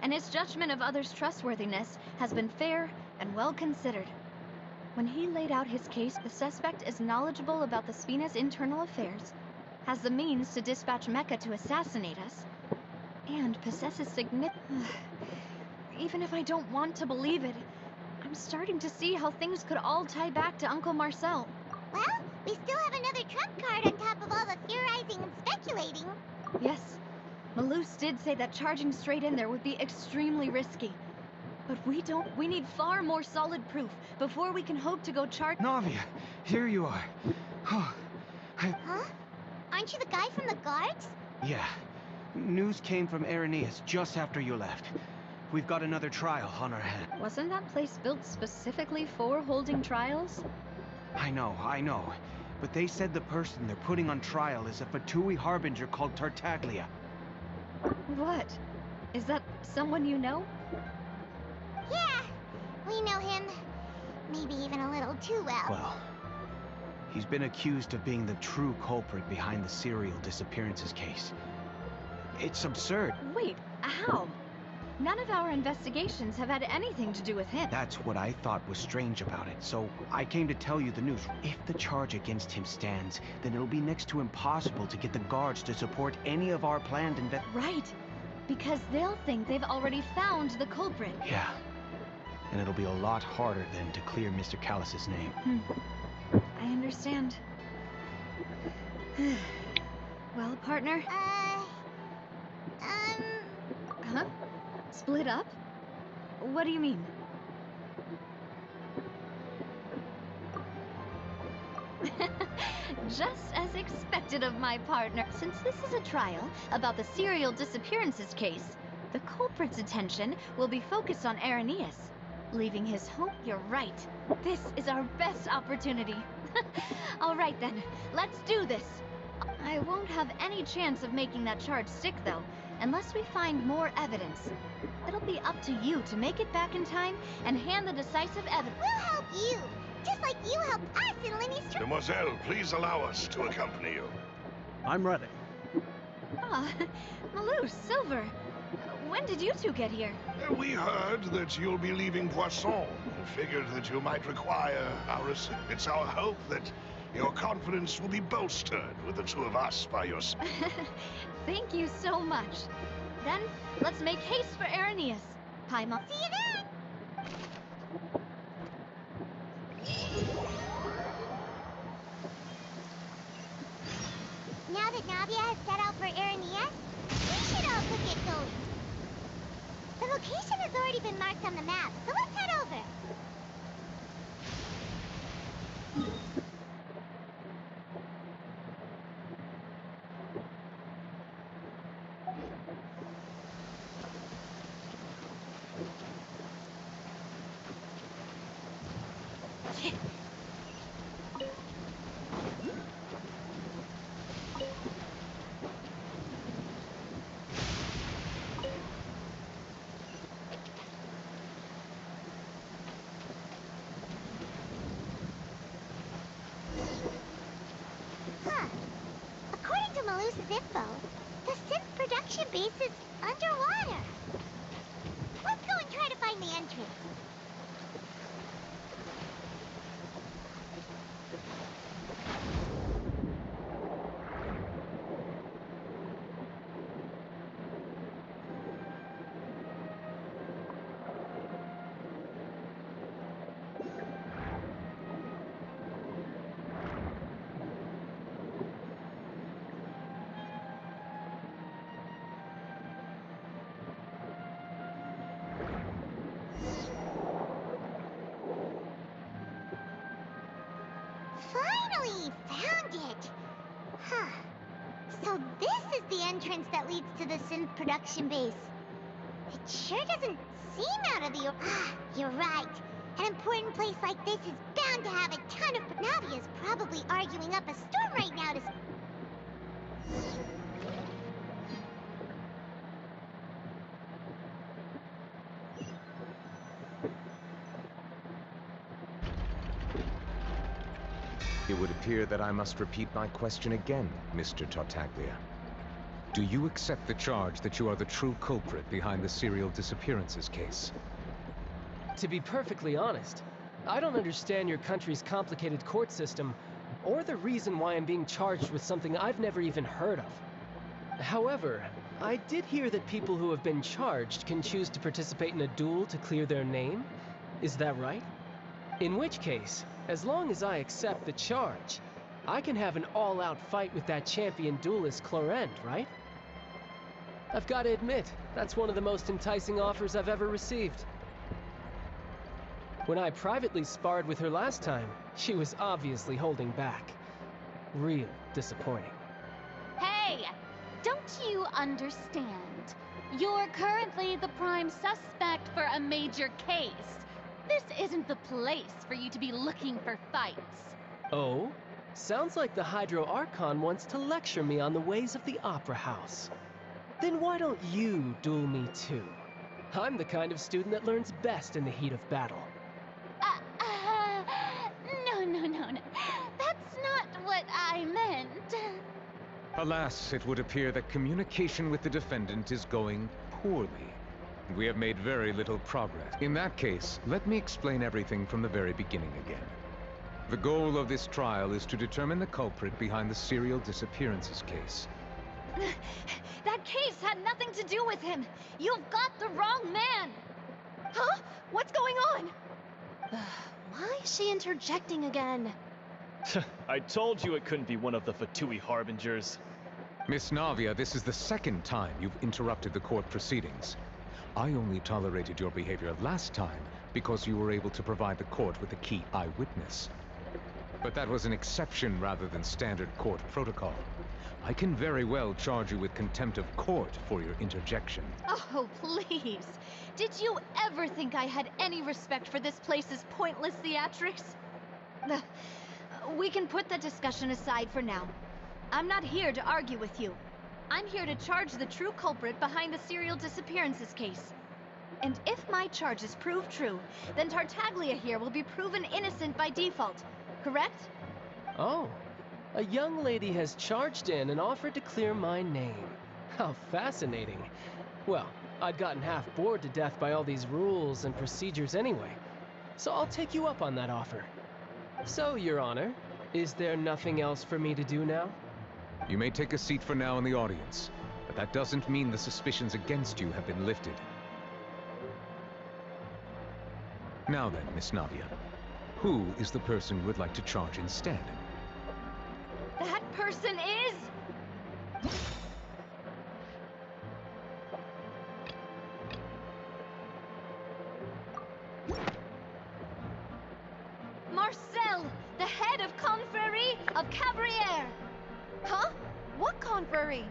and his judgment of others' trustworthiness has been fair and well considered. When he laid out his case, the suspect is knowledgeable about the Spina's internal affairs, has the means to dispatch Mecha to assassinate us, and possesses Even if I don't want to believe it, I'm starting to see how things could all tie back to Uncle Marcel. Well, we still have another trump card on top of all the theorizing and speculating. Yes, Malus did say that charging straight in there would be extremely risky. But we need far more solid proof before we can hope to go charge— Navia, here you are. Huh? Aren't you the guy from the guards? Yeah. News came from Irenaeus just after you left. We've got another trial on our hands. Wasn't that place built specifically for holding trials? I know. But they said the person they're putting on trial is a Fatui harbinger called Tartaglia. What? Is that someone you know? Yeah, we know him. Maybe even a little too well. Well, he's been accused of being the true culprit behind the serial disappearances case. It's absurd. Wait, how? None of our investigations have had anything to do with him. That's what I thought was strange about it, so I came to tell you the news. If the charge against him stands, then it'll be next to impossible to get the guards to support any of our planned Right, because they'll think they've already found the culprit. Yeah, and it'll be a lot harder then to clear Mr. Callus's name. I understand. Well, partner? Huh? Split up? What do you mean? Just as expected of my partner. Since this is a trial about the serial disappearances case, the culprit's attention will be focused on Irenaeus, leaving his home. You're right. This is our best opportunity. All right then, let's do this. I won't have any chance of making that charge stick, though, unless we find more evidence. It'll be up to you to make it back in time and hand the decisive evidence. We'll help you, just like you helped us in Lenny's trial. Demoiselle, please allow us to accompany you. I'm ready. Ah, Malus, Silver. When did you two get here? We heard that you'll be leaving Poisson and figured that you might require our assistance. It's our hope that your confidence will be bolstered with the two of us by your side. Thank you so much. Then, let's make haste for Irenaeus. Paimon. See you then! Now that Navia has set out for Irenaeus, we should also get going. The location has already been marked on the map, so let's head over. According to Malus's info, the synth production base is underwater. Let's go and try to find the entrance. entrance that leads to the synth production base. It sure doesn't seem out of the... You're right. An important place like this is bound to have a ton of... Navia's probably arguing up a storm right now to... It would appear that I must repeat my question again, Mr. Tartaglia. Do you accept the charge that you are the true culprit behind the serial disappearances case? To be perfectly honest, I don't understand your country's complicated court system, or the reason why I'm being charged with something I've never even heard of. However, I did hear that people who have been charged can choose to participate in a duel to clear their name. Is that right? In which case, as long as I accept the charge, I can have an all-out fight with that champion duelist Clorend, right? I've got to admit, that's one of the most enticing offers I've ever received. When I privately sparred with her last time, she was obviously holding back. Real disappointing. Hey! Don't you understand? You're currently the prime suspect for a major case. This isn't the place for you to be looking for fights. Oh? Sounds like the Hydro Archon wants to lecture me on the ways of the Opera House. Then why don't you duel me too? I'm the kind of student that learns best in the heat of battle. No. That's not what I meant. Alas, it would appear that communication with the defendant is going poorly. We have made very little progress. In that case, let me explain everything from the very beginning again. The goal of this trial is to determine the culprit behind the serial disappearances case. That case had nothing to do with him. You've got the wrong man. Huh? What's going on? Why is she interjecting again? I told you it couldn't be one of the Fatui Harbingers. Miss Navia, this is the second time you've interrupted the court proceedings. I only tolerated your behavior last time because you were able to provide the court with a key eyewitness. But that was an exception rather than standard court protocol. I can very well charge you with contempt of court for your interjection. Oh, please. Did you ever think I had any respect for this place's pointless theatrics? We can put the discussion aside for now. I'm not here to argue with you. I'm here to charge the true culprit behind the serial disappearances case. And if my charges prove true, then Tartaglia here will be proven innocent by default, correct? Oh, a young lady has charged in and offered to clear my name. How fascinating. Well, I'd gotten half bored to death by all these rules and procedures anyway, so I'll take you up on that offer. So, Your Honor, is there nothing else for me to do now? You may take a seat for now in the audience, but that doesn't mean the suspicions against you have been lifted. Now then, Miss Navia, who is the person you would like to charge instead? That person is... Marcel, the head of Confrérie of Cabrières! Huh? What confrérie?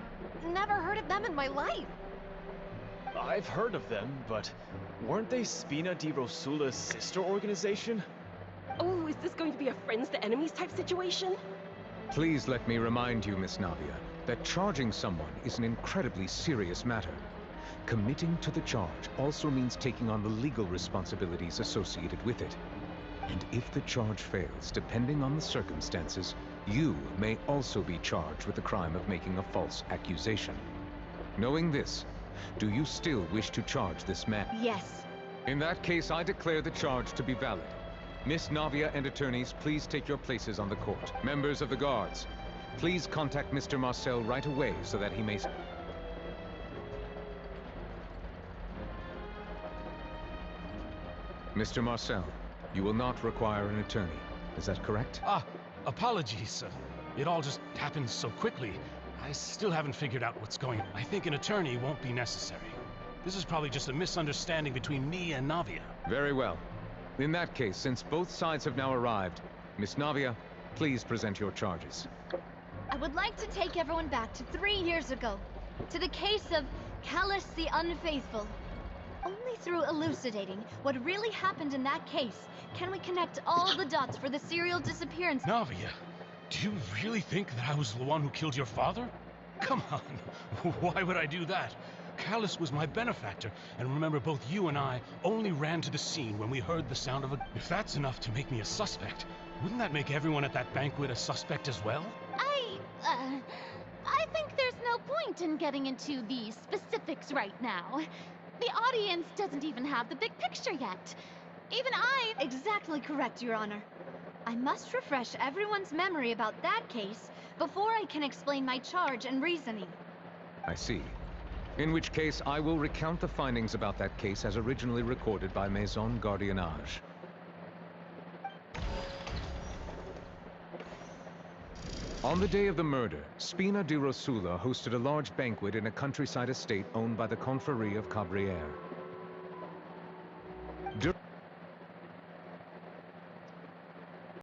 Never heard of them in my life. I've heard of them, but weren't they Spina di Rosula's sister organization? Oh, is this going to be a friends to enemies type situation? Please let me remind you, Miss Navia, that charging someone is an incredibly serious matter. Committing to the charge also means taking on the legal responsibilities associated with it. And if the charge fails, depending on the circumstances, you may also be charged with the crime of making a false accusation. Knowing this, do you still wish to charge this man? Yes. In that case, I declare the charge to be valid. Miss Navia and attorneys, please take your places on the court. Members of the guards, please contact Mr. Marcel right away so that he may... Mr. Marcel, you will not require an attorney. Is that correct? Apologies. It all just happened so quickly. I still haven't figured out what's going on. I think an attorney won't be necessary. This is probably just a misunderstanding between me and Navia. Very well. In that case, since both sides have now arrived, Miss Navia, please present your charges. I would like to take everyone back to 3 years ago. To the case of Callus the Unfaithful. Only through elucidating what really happened in that case can we connect all the dots for the serial disappearance. Navia, do you really think that I was the one who killed your father? Come on, why would I do that? Callus was my benefactor, and remember, both you and I only ran to the scene when we heard the sound of a... If that's enough to make me a suspect, wouldn't that make everyone at that banquet a suspect as well? I think there's no point in getting into the specifics right now. The audience doesn't even have the big picture yet. Even I... Exactly correct, Your Honor. I must refresh everyone's memory about that case before I can explain my charge and reasoning. I see. In which case, I will recount the findings about that case as originally recorded by Maison Gardiennage. On the day of the murder, Spina di Rosula hosted a large banquet in a countryside estate owned by the Confrérie of Cabrières.